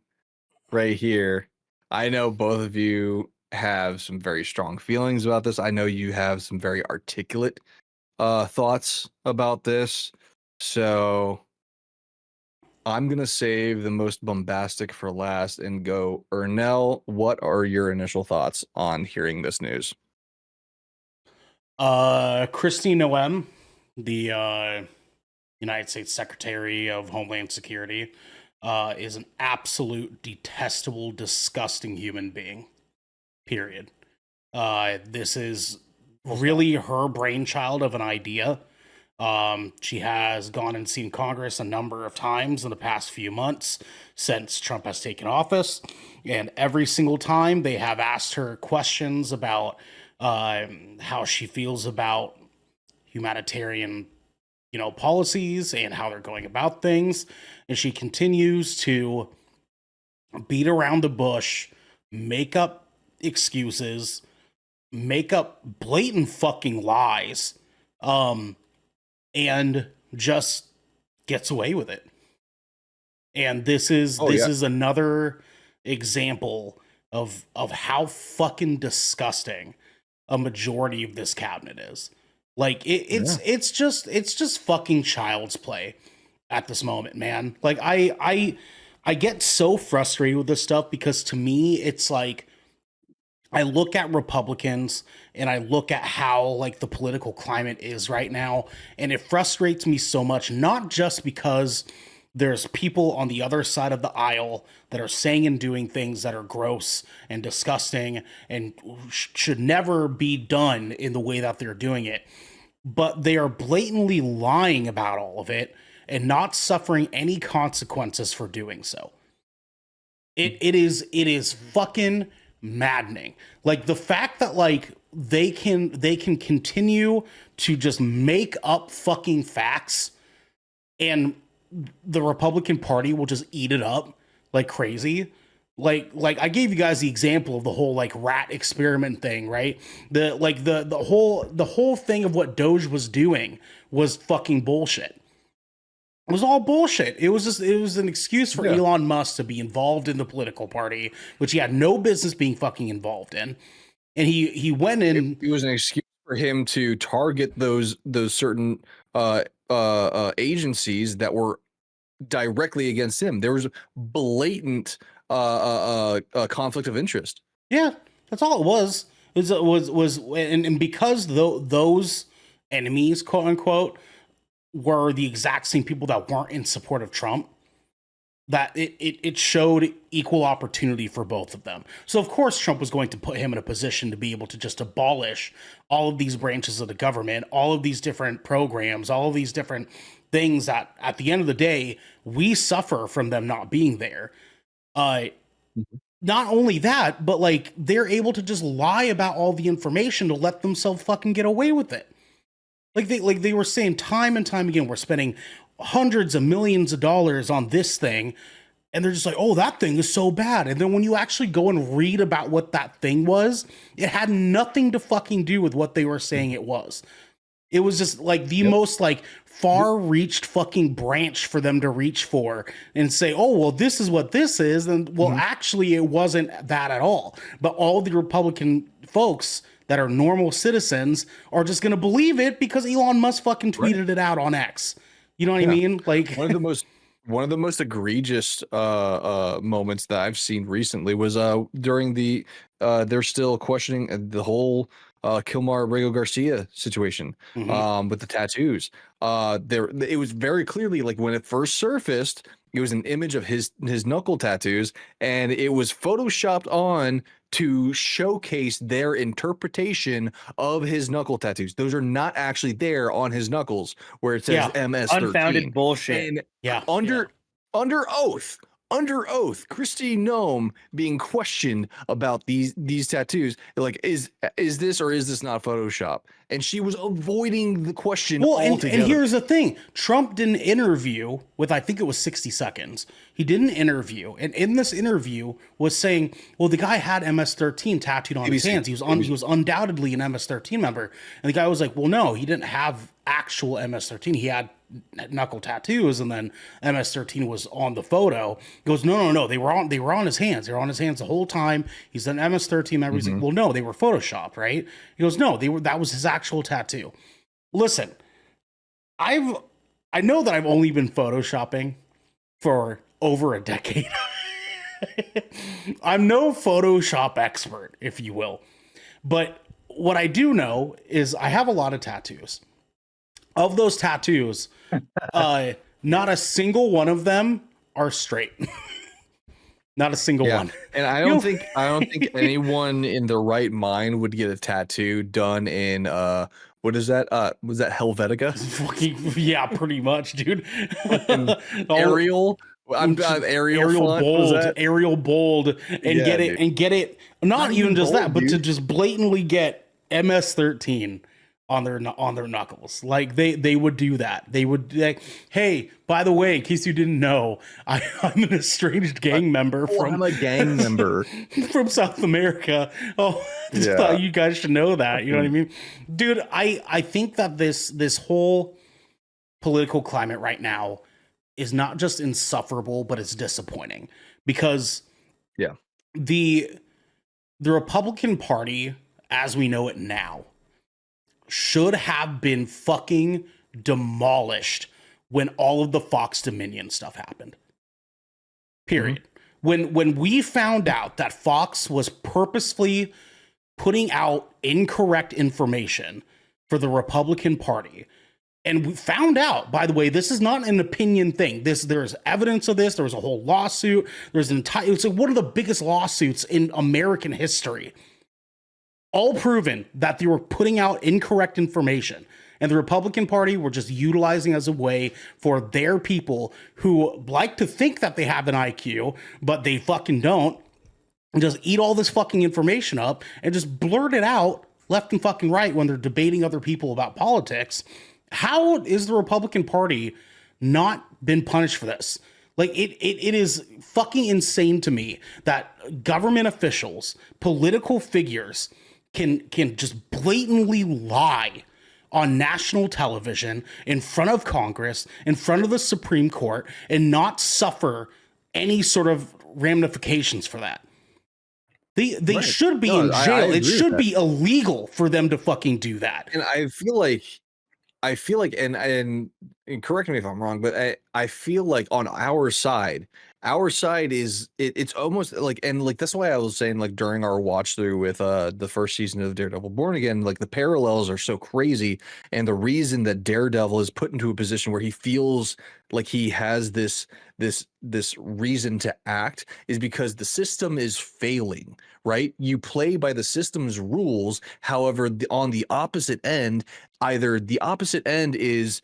right here. I know both of you have some very strong feelings about this. I know you have some very articulate thoughts about this. So I'm going to save the most bombastic for last and go, Ernell, what are your initial thoughts on hearing this news? Kristi Noem, the United States Secretary of Homeland Security, is an absolute detestable, disgusting human being. period. This is really her brainchild of an idea. She has gone and seen Congress a number of times in the past few months since Trump has taken office. And every single time they have asked her questions about how she feels about humanitarian, policies and how they're going about things. And she continues to beat around the bush, make up excuses, make up blatant fucking lies, and just gets away with it. And this is another example of how fucking disgusting a majority of this cabinet is. Like it's just fucking child's play at this moment, man. Like I get so frustrated with this stuff because to me it's like I look at Republicans and I look at how like the political climate is right now, and it frustrates me so much, not just because there's people on the other side of the aisle that are saying and doing things that are gross and disgusting and should never be done in the way that they're doing it, but they are blatantly lying about all of it and not suffering any consequences for doing so. It is fucking maddening. Like the fact that like they can continue to just make up fucking facts and the Republican Party will just eat it up like crazy. Like I gave you guys the example of the whole like rat experiment thing, right? The whole thing of what Doge was doing was fucking bullshit. It was all bullshit. It was an excuse for Elon Musk to be involved in the political party, which he had no business being fucking involved in. And he went in. It was an excuse for him to target those certain agencies that were directly against him. There was blatant conflict of interest. Yeah, that's all it was. And because those enemies, quote unquote, were the exact same people that weren't in support of Trump, that it showed equal opportunity for both of them. So of course Trump was going to put him in a position to be able to just abolish all of these branches of the government, all of these different programs, all of these different things that at the end of the day, we suffer from them not being there. Not only that, but like they're able to just lie about all the information to let themselves fucking get away with it. Like they were saying time and time again, we're spending hundreds of millions of dollars on this thing, and they're just like, oh, that thing is so bad. And then when you actually go and read about what that thing was, it had nothing to fucking do with what they were saying it was. It was just like the most like far-reached fucking branch for them to reach for and say, oh, well, this is what this is. And well, actually, it wasn't that at all. But all the Republican folks that are normal citizens are just going to believe it because Elon Musk fucking tweeted it out on X. You know what I mean? Like one of the most egregious moments that I've seen recently was during the they're still questioning the whole Kilmar Rego Garcia situation with the tattoos. It was very clearly like when it first surfaced, it was an image of his knuckle tattoos, and it was photoshopped on to showcase their interpretation of his knuckle tattoos. Those are not actually there on his knuckles where it says MS-13. Unfounded bullshit. And under oath, Kristi Noem being questioned about these tattoos, like is this or is this not Photoshop? And she was avoiding the question altogether. And here's the thing: Trump did an interview with, I think it was 60 Seconds. He did an interview, and in this interview was saying, well, the guy had MS-13 tattooed on his hands. He was undoubtedly an MS-13 member. And the guy was like, well, no, he didn't have actual MS-13. He had knuckle tattoos, and then MS-13 was on the photo. He goes, no, they were on his hands. They were on his hands the whole time. He's an MS-13 member. He's like, well, no, they were photoshopped, right? He goes, no, that was his actual tattoo. Listen, I know that I've only been photoshopping for over a decade. I'm no Photoshop expert, if you will. But what I do know is I have a lot of tattoos. Of those tattoos, not a single one of them are straight. Not a single one. And I don't think anyone in their right mind would get a tattoo done in what is that? Was that Helvetica? Fucking yeah, pretty much, dude. Arial. Arial bold, Arial bold, and Yeah, get it. Not even just bold, that, but dude. to just blatantly get MS-13 on their knuckles. Like they would do that. They would like, hey, by the way, in case you didn't know, I'm an estranged gang member I'm a gang member from South America. Oh, just Yeah. thought you guys should know that. You know what I mean, dude? I think that this whole political climate right now is not just insufferable, but it's disappointing because the Republican Party, as we know it now, should have been fucking demolished when all of the Fox Dominion stuff happened. Period. When we found out that Fox was purposefully putting out incorrect information for the Republican Party, and we found out, by the way, this is not an opinion thing. There's evidence of this. There was a whole lawsuit. It's like one of the biggest lawsuits in American history. All proven that they were putting out incorrect information. And the Republican Party were just utilizing as a way for their people who like to think that they have an IQ, but they fucking don't, and just eat all this fucking information up and just blurt it out left and fucking right when they're debating other people about politics. How is the Republican Party not been punished for this? Like it is fucking insane to me that government officials, political figures can just blatantly lie on national television in front of Congress, in front of the Supreme Court, and not suffer any sort of ramifications for that. They Right. should be No, in I jail. agree It with should that. be illegal for them to fucking do that. And I feel like and correct me if I'm wrong, but I feel like on our side is it's almost like, and like that's why I was saying, like during our watch through with the first season of Daredevil Born Again, like the parallels are so crazy, and the reason that Daredevil is put into a position where he feels like he has this reason to act is because the system is failing, right? You play by the system's rules. However, on the opposite end, either the opposite end is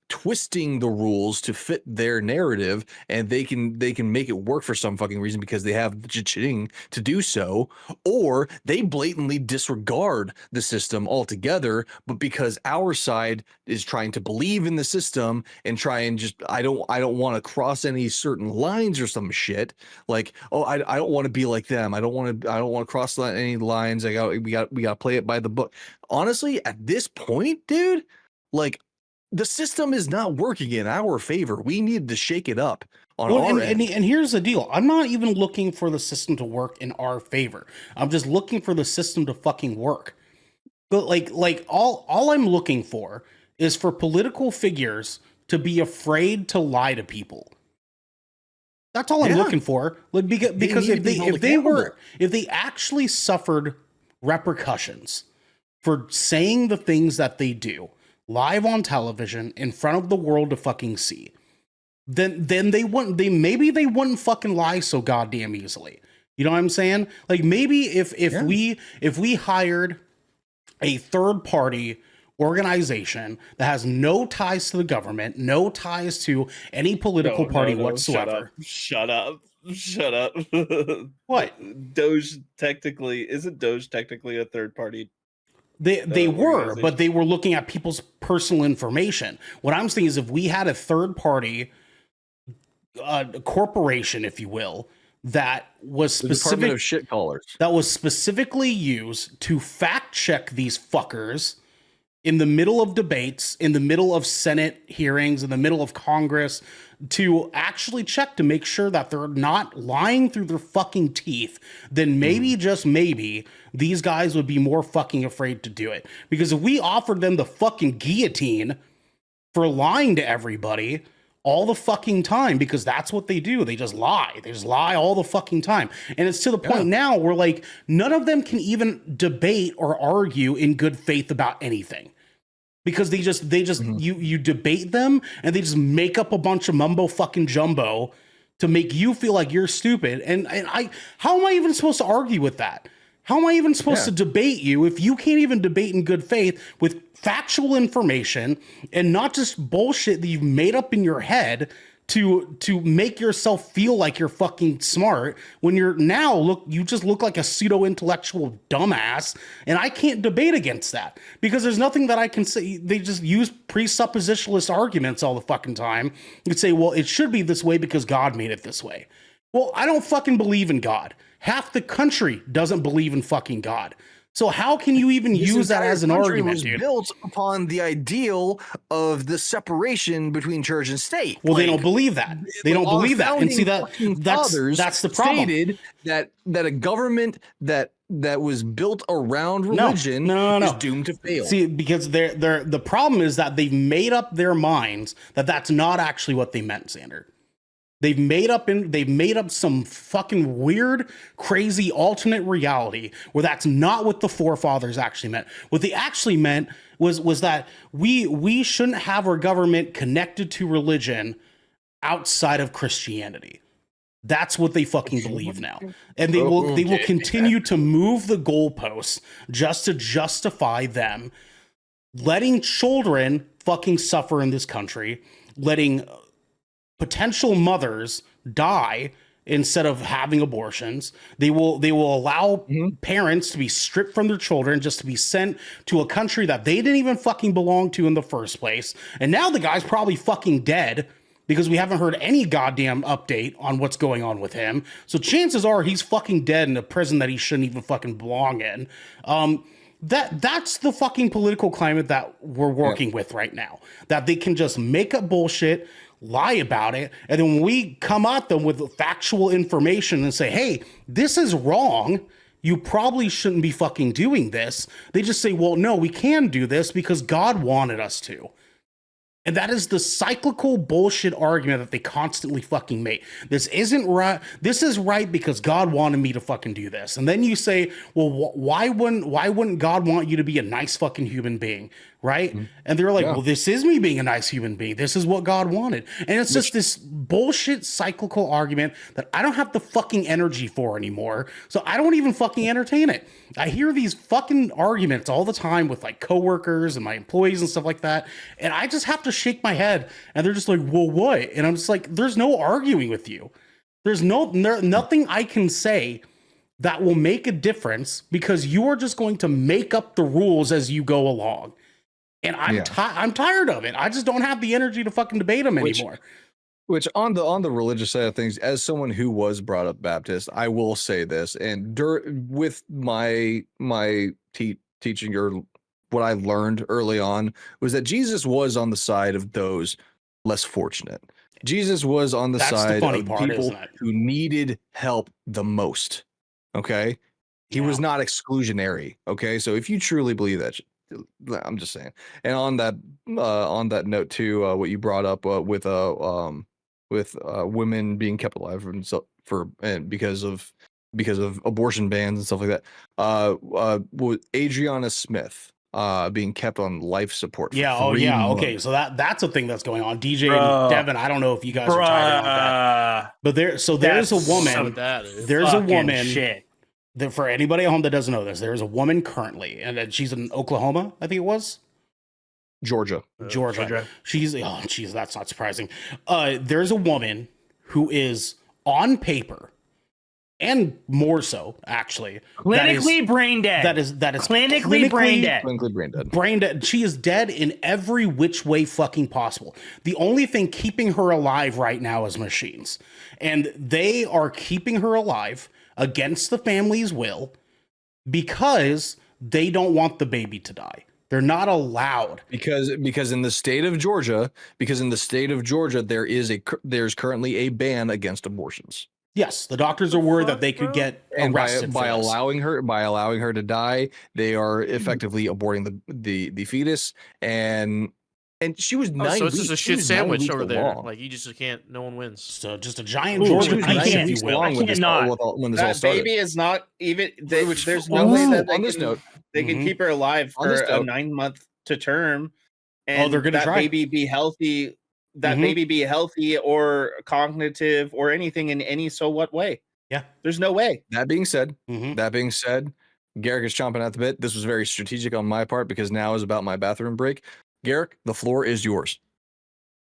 twisting the rules to fit their narrative, and they can make it work for some fucking reason because they have the cha-ching to do so, or they blatantly disregard the system altogether, but because our side is trying to believe in the system and try and just I don't want to cross any certain lines or some shit, like, oh, I don't want to be like them, I don't want to cross any lines, we got to play it by the book. Honestly, at this point, dude, like, the system is not working in our favor. We need to shake it up on our end. And here's the deal. I'm not even looking for the system to work in our favor. I'm just looking for the system to fucking work. But like all I'm looking for is for political figures to be afraid to lie to people. That's all I'm looking for. Like because if they actually suffered repercussions for saying the things that they do live on television in front of the world to fucking see, then they wouldn't fucking lie so goddamn easily. You know what I'm saying? Like maybe if we hired a third party organization that has no ties to the government, no ties to any political party whatsoever. Shut up. What? Doge isn't Doge technically a third party? They were, but they were looking at people's personal information. What I'm saying is if we had a third party corporation, if you will, that was Department of shit callers, that was specifically used to fact check these fuckers in the middle of debates, in the middle of Senate hearings, in the middle of Congress, to actually check to make sure that they're not lying through their fucking teeth, then maybe, just maybe, these guys would be more fucking afraid to do it. Because if we offered them the fucking guillotine for lying to everybody all the fucking time, because that's what they do. They just lie. They just lie all the fucking time. And it's to the point now where like none of them can even debate or argue in good faith about anything. Because they just you debate them and they just make up a bunch of mumbo fucking jumbo to make you feel like you're stupid. And how am I even supposed to argue with that? How am I even supposed to debate you if you can't even debate in good faith with factual information and not just bullshit that you've made up in your head to make yourself feel like you're fucking smart when you just look like a pseudo intellectual dumbass, and I can't debate against that because there's nothing that I can say. They just use presuppositionalist arguments all the fucking time. You'd say, well, it should be this way because God made it this way. Well, I don't fucking believe in God. Half the country doesn't believe in fucking God. So how can you even use that as an argument, dude? Built upon the ideal of the separation between church and state. Well, they don't believe that. They don't believe that. And see that's the problem. Stated that a government that was built around religion is doomed to fail. See, because the problem is that they've made up their minds that that's not actually what they meant, Xander. They've made up some fucking weird, crazy alternate reality where that's not what the forefathers actually meant. What they actually meant was that we shouldn't have our government connected to religion outside of Christianity. That's what they fucking believe now. And they will continue to move the goalposts just to justify them letting children fucking suffer in this country, letting potential mothers die instead of having abortions. They will allow parents to be stripped from their children just to be sent to a country that they didn't even fucking belong to in the first place. And now the guy's probably fucking dead because we haven't heard any goddamn update on what's going on with him. So chances are he's fucking dead in a prison that he shouldn't even fucking belong in. That's the fucking political climate that we're working with right now. That they can just make up bullshit, lie about it, and then when we come at them with factual information and say, hey, this is wrong, you probably shouldn't be fucking doing this, they just say, well, no, we can do this because God wanted us to. And that is the cyclical bullshit argument that they constantly fucking make. This isn't right. This is right because God wanted me to fucking do this. And then you say, well, why wouldn't God want you to be a nice fucking human being? Right. And they're like, well, this is me being a nice human being. This is what God wanted. And it's just this bullshit cyclical argument that I don't have the fucking energy for anymore. So I don't even fucking entertain it. I hear these fucking arguments all the time with like coworkers and my employees and stuff like that. And I just have to shake my head and they're just like, well, what? And I'm just like, there's no arguing with you. There's nothing I can say that will make a difference because you are just going to make up the rules as you go along. And I'm tired of it. I just don't have the energy to fucking debate them anymore. Which on the religious side of things, as someone who was brought up Baptist, I will say this, and with my teaching or what I learned early on was that Jesus was on the side of those less fortunate. Jesus was on the side of people who needed help the most. Okay, he was not exclusionary. Okay, so if you truly believe that. I'm just saying. And on that note too, what you brought up with women being kept alive and because of abortion bans and stuff like that. Adriana Smith being kept on life support. For Okay, so that's a thing that's going on. DJ and Devin, I don't know if you guys are tired of that, but there's a woman. There's a woman. Shit. For anybody at home that doesn't know this, there's a woman currently, and she's in Oklahoma, I think it was. Georgia. She's, that's not surprising. There's a woman who is on paper, and more so, actually, clinically brain dead. That is clinically brain dead. Clinically brain dead. Brain dead. She is dead in every which way fucking possible. The only thing keeping her alive right now is machines, and they are keeping her alive against the family's will because they don't want the baby to die. They're not allowed because in the state of Georgia, there's currently a ban against abortions. Yes, the doctors are worried that they could get arrested by allowing her to die. They are effectively aborting the fetus, and she was 9 weeks. So it's just a shit sandwich over there. Along. Like you just can't. No one wins. So just a giant Georgia. I can't. That baby is not even. There's no way that they can keep her alive for a 9 month to term, and they're gonna that try. baby be healthy that baby be healthy or cognitive or anything in any so what way. Yeah. There's no way. That being said, Garrick is chomping at the bit. This was very strategic on my part because now is about my bathroom break. Garrick, the floor is yours.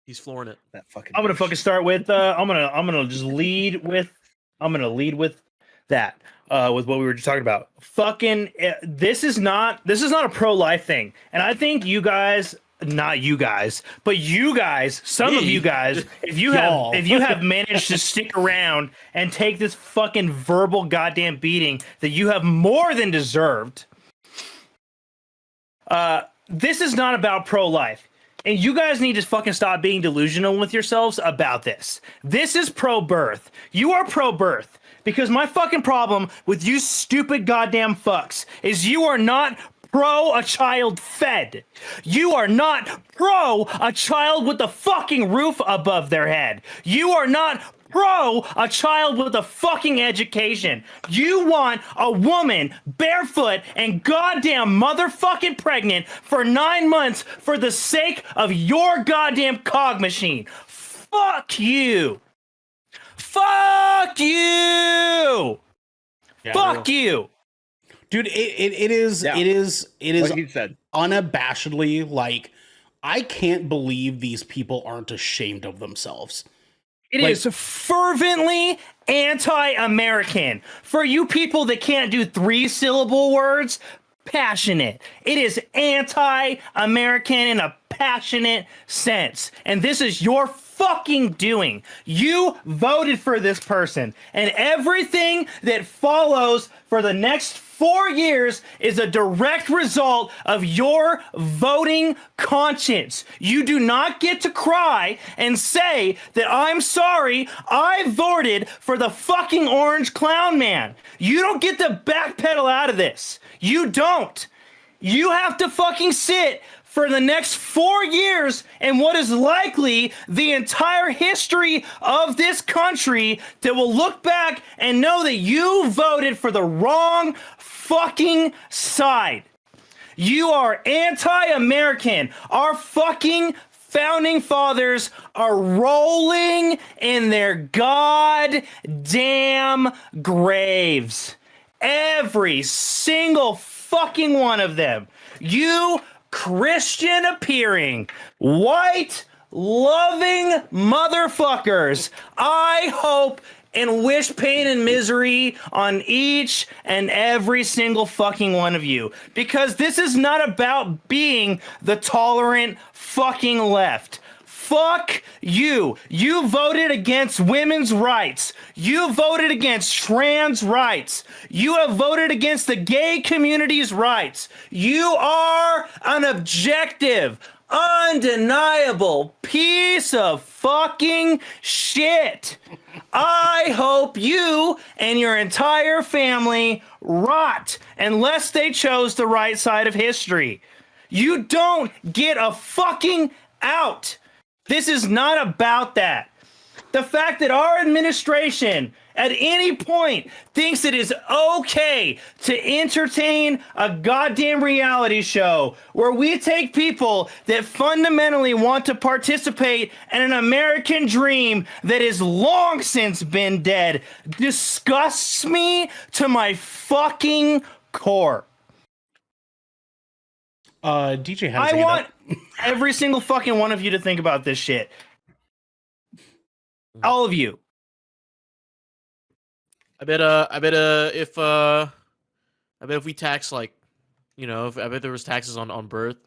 He's flooring it. That fucking. I'm gonna fucking start with. I'm gonna just lead with. I'm gonna lead with that. With what we were just talking about. Fucking. This is not a pro-life thing, and I think you guys. Not you guys, but you guys, some of you guys, if you have managed to stick around and take this fucking verbal goddamn beating that you have more than deserved, this is not about pro-life. And you guys need to fucking stop being delusional with yourselves about this. This is pro-birth. You are pro-birth. Because my fucking problem with you stupid goddamn fucks is you are not pro a child fed. You are not pro a child with the fucking roof above their head. You are not pro a child with a fucking education. You want a woman barefoot and goddamn motherfucking pregnant for 9 months for the sake of your goddamn cog machine. Fuck you. Fuck you. Yeah, Fuck you. Dude, it is like you said, unabashedly like, I can't believe these people aren't ashamed of themselves. It is fervently anti-American. For you people that can't do 3-syllable words, passionate. It is anti-American in a passionate sense. And this is your fucking doing. You voted for this person. And everything that follows for the next 4 years is a direct result of your voting conscience. You do not get to cry and say that I'm sorry, I voted for the fucking orange clown man. You don't get to backpedal out of this. You don't. You have to fucking sit for the next 4 years and what is likely the entire history of this country that will look back and know that you voted for the wrong fucking side. You are anti-American. Our fucking founding fathers are rolling in their goddamn graves. Every single fucking one of them. You Christian appearing, white loving motherfuckers. I hope and wish pain and misery on each and every single fucking one of you. Because this is not about being the tolerant fucking left. Fuck you. You voted against women's rights. You voted against trans rights. You have voted against the gay community's rights. You are an objective, undeniable piece of fucking shit. I hope you and your entire family rot unless they chose the right side of history. You don't get a fucking out. This is not about that. The fact that our administration at any point thinks it is okay to entertain a goddamn reality show where we take people that fundamentally want to participate in an American dream that has long since been dead disgusts me to my fucking core. DJ, I want every single fucking one of you to think about this shit. All of you. I bet if we tax, like, you know, I bet there was taxes on birth,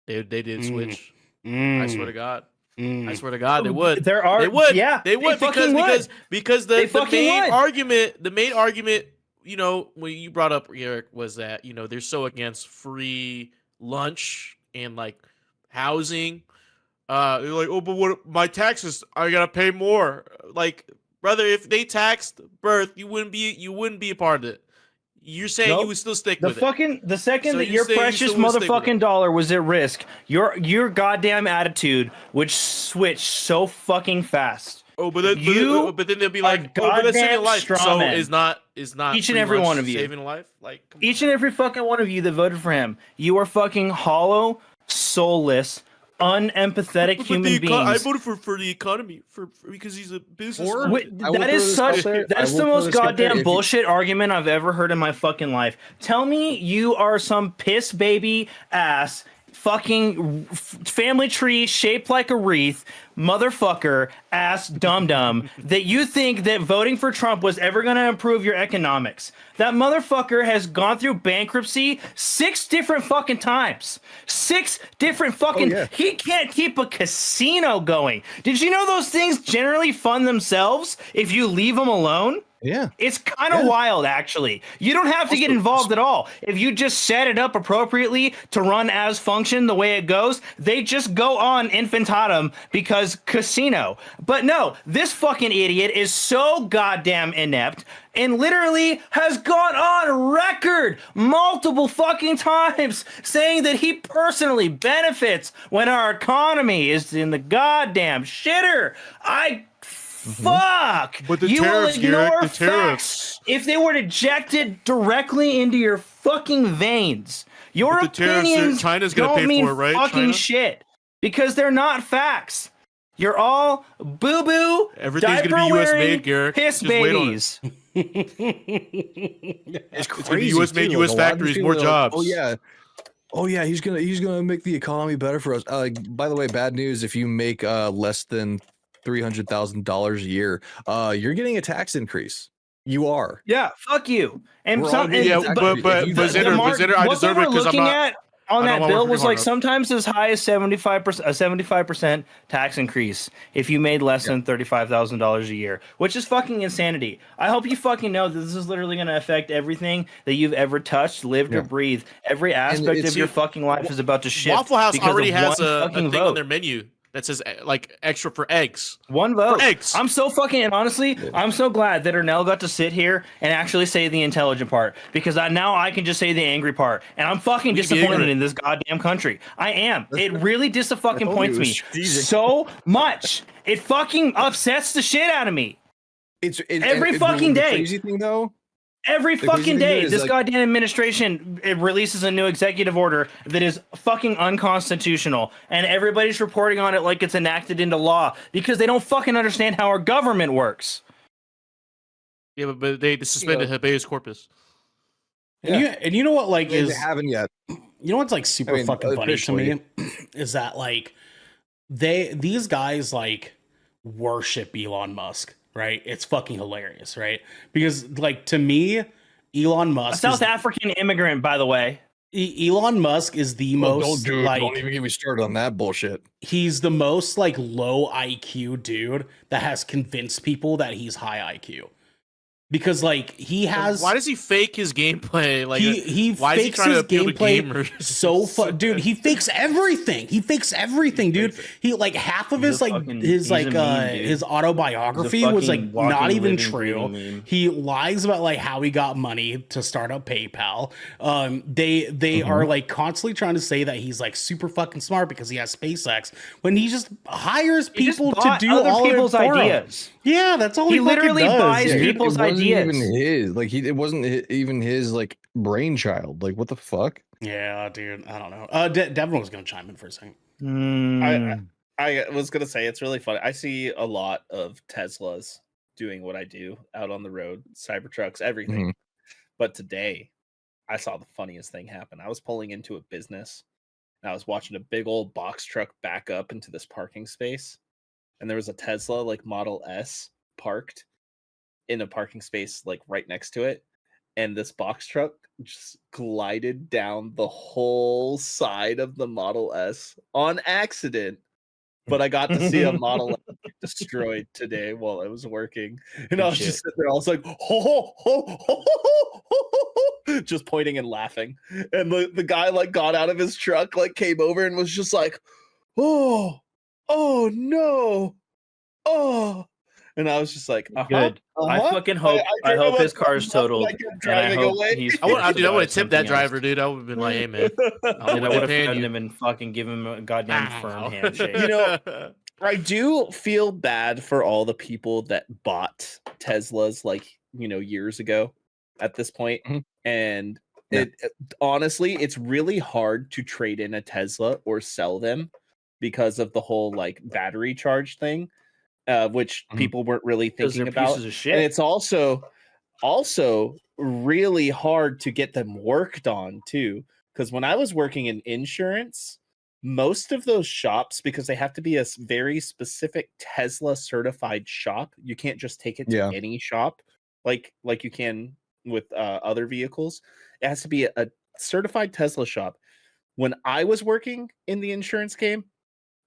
they did switch. I swear to God. I swear to God, they would. There are. They would. Yeah, they would because the main argument, you know, when you brought up, Garrick, was that, you know, they're so against free lunch and like housing. They're like, oh, but what my taxes? I gotta pay more. Like, brother, if they taxed birth, you wouldn't be a part of it. You're saying you would still stick with it. The second that your precious motherfucking dollar was at risk, your goddamn attitude would switch so fucking fast. Oh, but then they'll be like, oh, but that's saving life. So is not each and every one of you saving a life? Like, each and every fucking one of you that voted for him, you are fucking hollow, soulless, unempathetic human I beings. voted for the economy because he's a business. That is such. That's the most goddamn bullshit argument I've ever heard in my fucking life. Tell me you are some piss baby ass fucking family tree shaped like a wreath motherfucker ass dum dum that you think that voting for Trump was ever going to improve your economics. That motherfucker has gone through bankruptcy 6 different fucking times. 6 different fucking. He can't keep a casino going. Did you know those things generally fund themselves if you leave them alone? Yeah. It's kind of wild, actually. You don't have to get involved at all. If you just set it up appropriately to run as function the way it goes, they just go on infantatum because casino. But no, this fucking idiot is so goddamn inept and literally has gone on record multiple fucking times saying that he personally benefits when our economy is in the goddamn shitter. Fuck! But the you tariffs, will ignore Garrick, the facts tariffs. if they were injected directly into your fucking veins. Your But the tariffs, opinions China's gonna don't pay mean for it, right? fucking China? shit because they're not facts. You're all boo boo. Everything's gonna be US made, Garrick. Piss Just wait on it. babies. It's gonna be crazy. US made, too. US Like, a lot of factories, these more people are like, jobs. Oh yeah, he's gonna make the economy better for us. By the way, bad news: if you make less than $300,000 a year, you're getting a tax increase. You are. Yeah, fuck you. And We're some, all and, getting Yeah, tax but increase. Xander, I what deserve they it were because I'm looking not. at on I that don't wanna bill work was hard like enough. sometimes as high as 75% tax increase if you made less than $35,000 a year, which is fucking insanity. I hope you fucking know that this is literally going to affect everything that you've ever touched, lived, or breathed. Every aspect of your fucking life is about to shift. Waffle House because already of has one a fucking thing vote. on their menu that says like extra for eggs. One vote. For eggs. I'm so fucking, and honestly, I'm so glad that Ernell got to sit here and actually say the intelligent part because now I can just say the angry part, and I'm fucking We can be disappointed ignorant. in this goddamn country. I am. It really told disappoints you it was me strategic. so much. It fucking upsets the shit out of me. Every The fucking day. crazy thing though. Every The crazy fucking thing day, is, this like- goddamn administration it releases a new executive order that is fucking unconstitutional, and everybody's reporting on it like it's enacted into law because they don't fucking understand how our government works. Yeah, but they suspended habeas corpus. And you know what, like, They is haven't yet. you know what's like super fucking funny to me is that like these guys like worship Elon Musk, right? It's fucking hilarious, right? Because like to me, Elon Musk, A South African immigrant, by the way. Elon Musk is the most like. Don't even get me started on that bullshit. He's the most like low IQ dude that has convinced people that he's high IQ. Because like he has, Why does he fake his gameplay? Like he why is he fakes trying to his appeal to gameplay gamers? so dude. He fakes everything. He fakes everything, dude. He like half of his like his autobiography was like not even true. He lies about like how he got money to start up PayPal. They are like constantly trying to say that he's like super fucking smart because he has SpaceX when he just hires people to do other all people's of it for him. ideas. Yeah, that's all he literally fucking does, buys dude. people's it wasn't ideas. even his. Like it wasn't even his like brainchild. Like what the fuck? Yeah, dude. I don't know. Devin was gonna chime in for a second. I was gonna say it's really funny. I see a lot of Teslas doing what I do out on the road, Cybertrucks, everything. Mhm. But today, I saw the funniest thing happen. I was pulling into a business, and I was watching a big old box truck back up into this parking space, and there was a Tesla like Model S parked in a parking space like right next to it, and this box truck just glided down the whole side of the Model S on accident. But I got to see a Model S destroyed today while I was working, and I was just sitting there. I was like, ho, ho, ho, ho, ho, ho, ho, ho, just pointing and laughing. And the guy like got out of his truck, like came over and was just like, oh no, oh. And I was just like, Good. I fucking hope. I hope his car's totaled. And I hope he's. I would have fixed by tipped that something driver, else. dude. I would have been like, hey man, I would have paying found you. him and fucking give him a goddamn firm handshake. You know, I do feel bad for all the people that bought Teslas like, you know, years ago at this point. Mhm. And Yeah. honestly, it's really hard to trade in a Tesla or sell them because of the whole like battery charge thing, which Mhm. people weren't really Because thinking they're about. pieces of shit. And it's also really hard to get them worked on too. Because when I was working in insurance, most of those shops, because they have to be a very specific Tesla certified shop, you can't just take it to Yeah. any shop like you can with other vehicles. It has to be a certified Tesla shop. When I was working in the insurance game,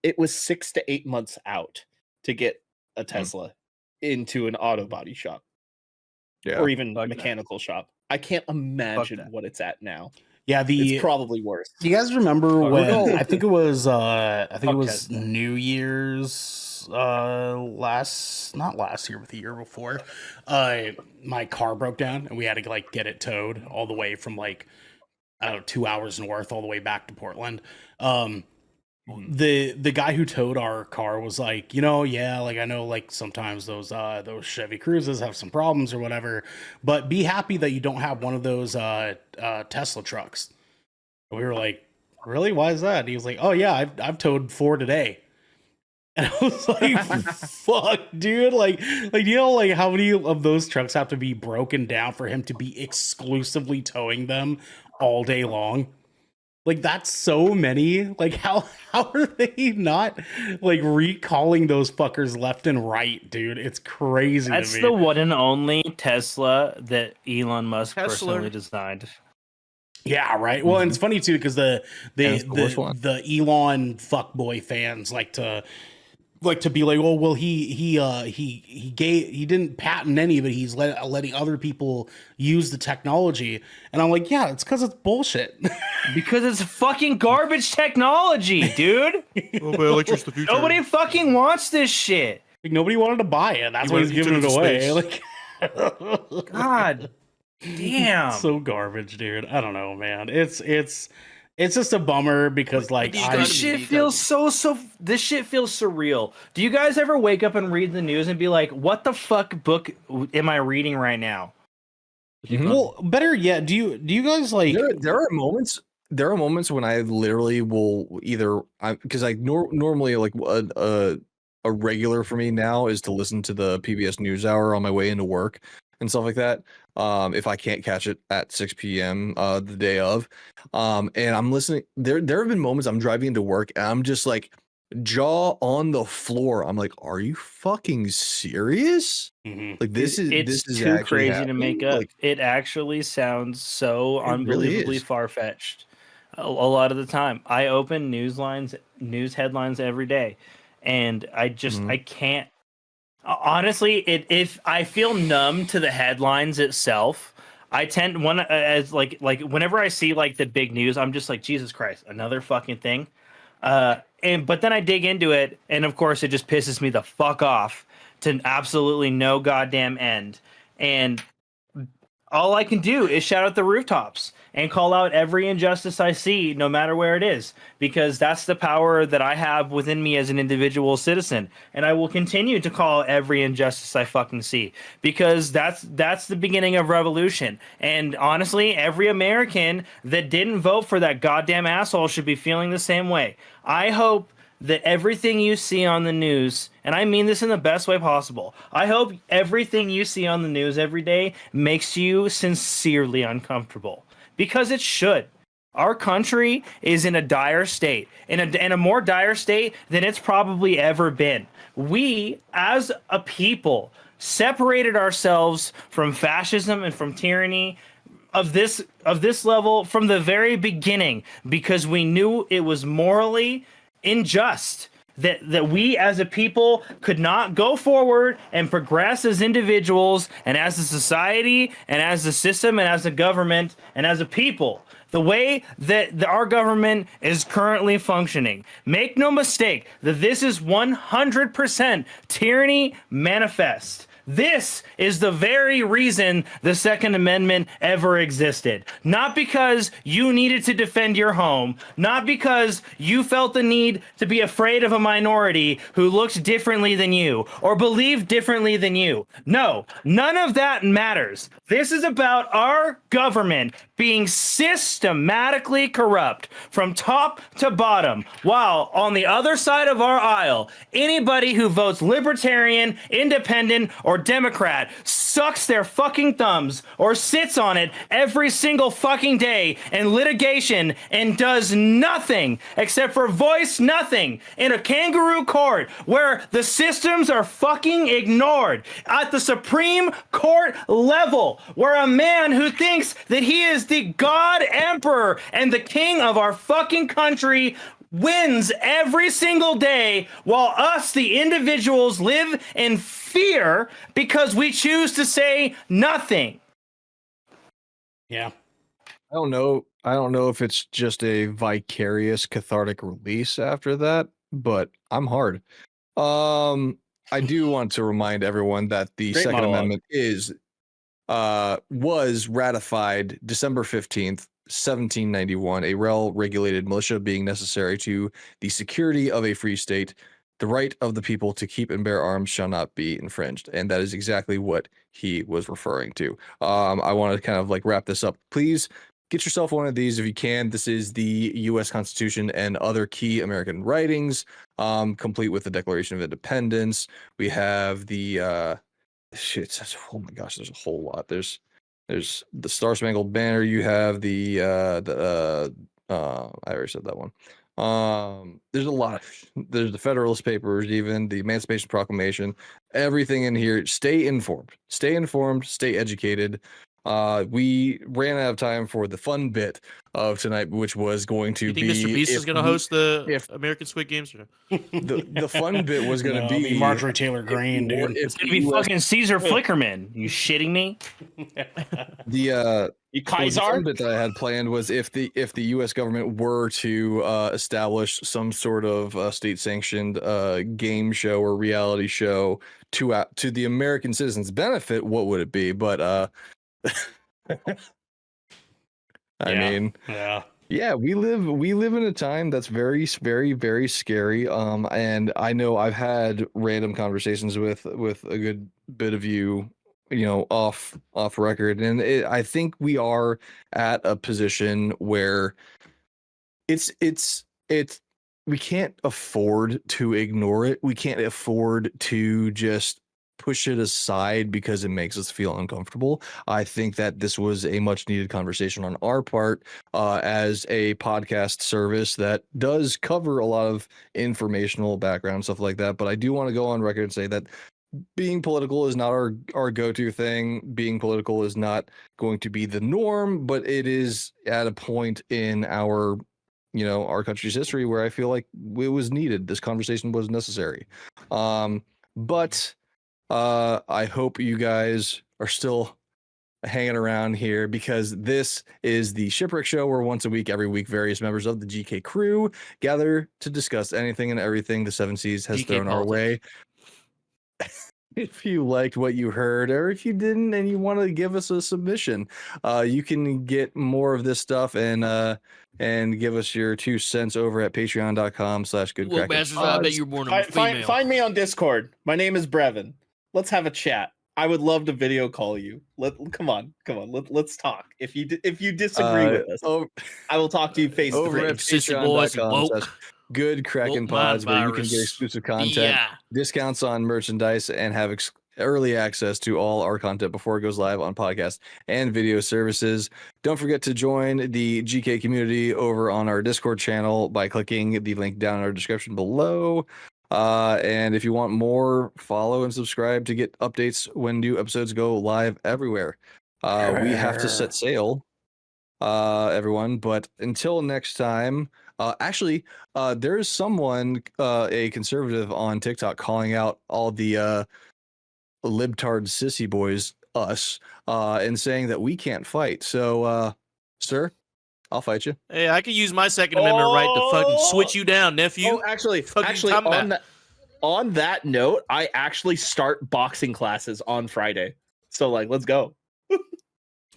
it was 6 to 8 months out to get a Tesla into an auto body shop Yeah. or even Fuck that. mechanical shop. I can't imagine that. what it's at now. Yeah, It's probably worse. do you guys remember we're when going- I think it was Tesla. New Year's not last year but the year before, my car broke down and we had to like get it towed all the way from like 2 hours north all the way back to Portland. The guy who towed our car was like, yeah, like I know like sometimes those Chevy Cruises have some problems or whatever, but be happy that you don't have one of those Tesla trucks. And we were like, really? Why is that? And he was like, oh yeah, I've towed 4 today. And I was like, fuck, dude. Like like how many of those trucks have to be broken down for him to be exclusively towing them all day long? Like that's so many. Like how are they not like recalling those fuckers left and right, dude? It's crazy. That's to me. the one and only Tesla that Elon Musk Tesla. personally designed. Yeah, right. Well, and it's funny too because the it's the worst one. Elon fuckboy fans like to be like, oh well, he didn't patent any, but he's letting other people use the technology, and I'm like, yeah, it's because it's bullshit. Because it's fucking garbage technology, dude. Oh, but electric's the future. Nobody fucking wants this shit. Like nobody wanted to buy it. That's why he's giving it took it to away. space. Like, God damn. so garbage, dude. I don't know, man. It's just a bummer because like Gotta This be- shit you feels this shit feels surreal. Do you guys ever wake up and read the news and be like, what the fuck book am I reading right now? well, better yet, do you guys like? There are moments. There are moments when I literally will either because normally like a regular for me now is to listen to the PBS NewsHour on my way into work and stuff like that. If I can't catch it at 6 p.m. The day of, and I'm listening. There have been moments I'm driving into work and I'm just like jaw on the floor. I'm like, are you fucking serious? Mhm. Like this is too actually crazy to happening? make up. Like, It actually sounds so It really unbelievably is. far-fetched. A lot of the time, I open news headlines every day, and I just Mhm. I can't. Honestly, if I feel numb to the headlines itself, I tend as like whenever I see like the big news, I'm just like, Jesus Christ, another fucking thing. But then I dig into it, and of course, it just pisses me the fuck off to absolutely no goddamn end. And all I can do is shout out the rooftops and call out every injustice I see, no matter where it is, because that's the power that I have within me as an individual citizen. And I will continue to call every injustice I fucking see, because that's the beginning of revolution. And honestly, every American that didn't vote for that goddamn asshole should be feeling the same way. I hope that everything you see on the news, and I mean this in the best way possible, I hope everything you see on the news every day makes you sincerely uncomfortable, because it should. Our country is in a dire state, in a more dire state than it's probably ever been. We, as a people, separated ourselves from fascism and from tyranny of this level from the very beginning, because we knew it was morally unjust that we as a people could not go forward and progress as individuals and as a society and as a system and as a government and as a people the way that our government is currently functioning. Make no mistake that this is 100% tyranny manifest. This is the very reason the Second Amendment ever existed. Not because you needed to defend your home, not because you felt the need to be afraid of a minority who looked differently than you or believed differently than you. No, none of that matters. This is about our government being systematically corrupt from top to bottom, while on the other side of our aisle, anybody who votes libertarian, independent, or Democrat sucks their fucking thumbs or sits on it every single fucking day in litigation and does nothing except for voice nothing in a kangaroo court where the systems are fucking ignored at the Supreme Court level, where a man who thinks that he is the God Emperor and the king of our fucking country wins every single day, while us, the individuals, live in fear because we choose to say nothing. Yeah. I don't know if it's just a vicarious cathartic release after that, but I'm hard. I do want to remind everyone that the Great Second monologue. Amendment was ratified December 15th, 1791, a regulated militia being necessary to the security of a free state. The right of the people to keep and bear arms shall not be infringed. And that is exactly what he was referring to. I want to kind of like wrap this up. Please get yourself one of these if you can. This is the U.S. Constitution and other key American writings, complete with the Declaration of Independence. We have the oh my gosh, there's a whole lot. There's the Star Spangled Banner. You have the I already said that one. There's a lot. There's the Federalist Papers, even the Emancipation Proclamation, everything in here. Stay informed, stay educated. We ran out of time for the fun bit of tonight, which was going to You be think Mr. Beast is going to host if the American Squid Games? Or the fun bit was going to No, be it'll be Marjorie Taylor Greene, dude. It's gonna be fucking Caesar Flickerman. You shitting me? the You Well, the Kaiser? fun bit that I had planned was if the U.S. government were to establish some sort of state-sanctioned game show or reality show to the American citizens' benefit, what would it be? But I mean, yeah, we live in a time that's very, very, very scary. And I know I've had random conversations with a good bit of you, off record, and I think we are at a position where it's we can't afford to ignore it. We can't afford to just push it aside because it makes us feel uncomfortable. I think that this was a much needed conversation on our part, as a podcast service that does cover a lot of informational background, stuff like that. But I do want to go on record and say that being political is not our go-to thing. Being political is not going to be the norm, but it is at a point in our country's history where I feel like it was needed. This conversation was necessary. But I hope you guys are still hanging around here, because this is the Shipwreck Show, where once a week, every week, various members of the GK crew gather to discuss anything and everything the Seven Seas has GK thrown our way. If you liked what you heard, or if you didn't and you want to give us a submission, you can get more of this stuff and give us your 2 cents over at patreon.com/goodkrakenpods. I bet you're born a female. Find me on Discord. My name is Brevin. Let's have a chat. I would love to video call you. Come on. Let's talk. If you disagree with us, I will talk to you face to over at face. Good Kraken Pods, where you can get exclusive content, discounts on merchandise, and have early access to all our content before it goes live on podcast and video services. Don't forget to join the GK community over on our Discord channel by clicking the link down in our description below. And if you want more, follow and subscribe to get updates when new episodes go live everywhere. We have to set sail, everyone. But until next time, there's someone, a conservative on TikTok, calling out all the libtard sissy boys, us, and saying that we can't fight. So, sir, I'll fight you. Hey, I could use my Second Amendment right to fucking switch you down, nephew. Oh, actually, on that note, I actually start boxing classes on Friday. So, let's go.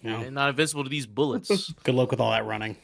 They're not invincible to these bullets. Good luck with all that running.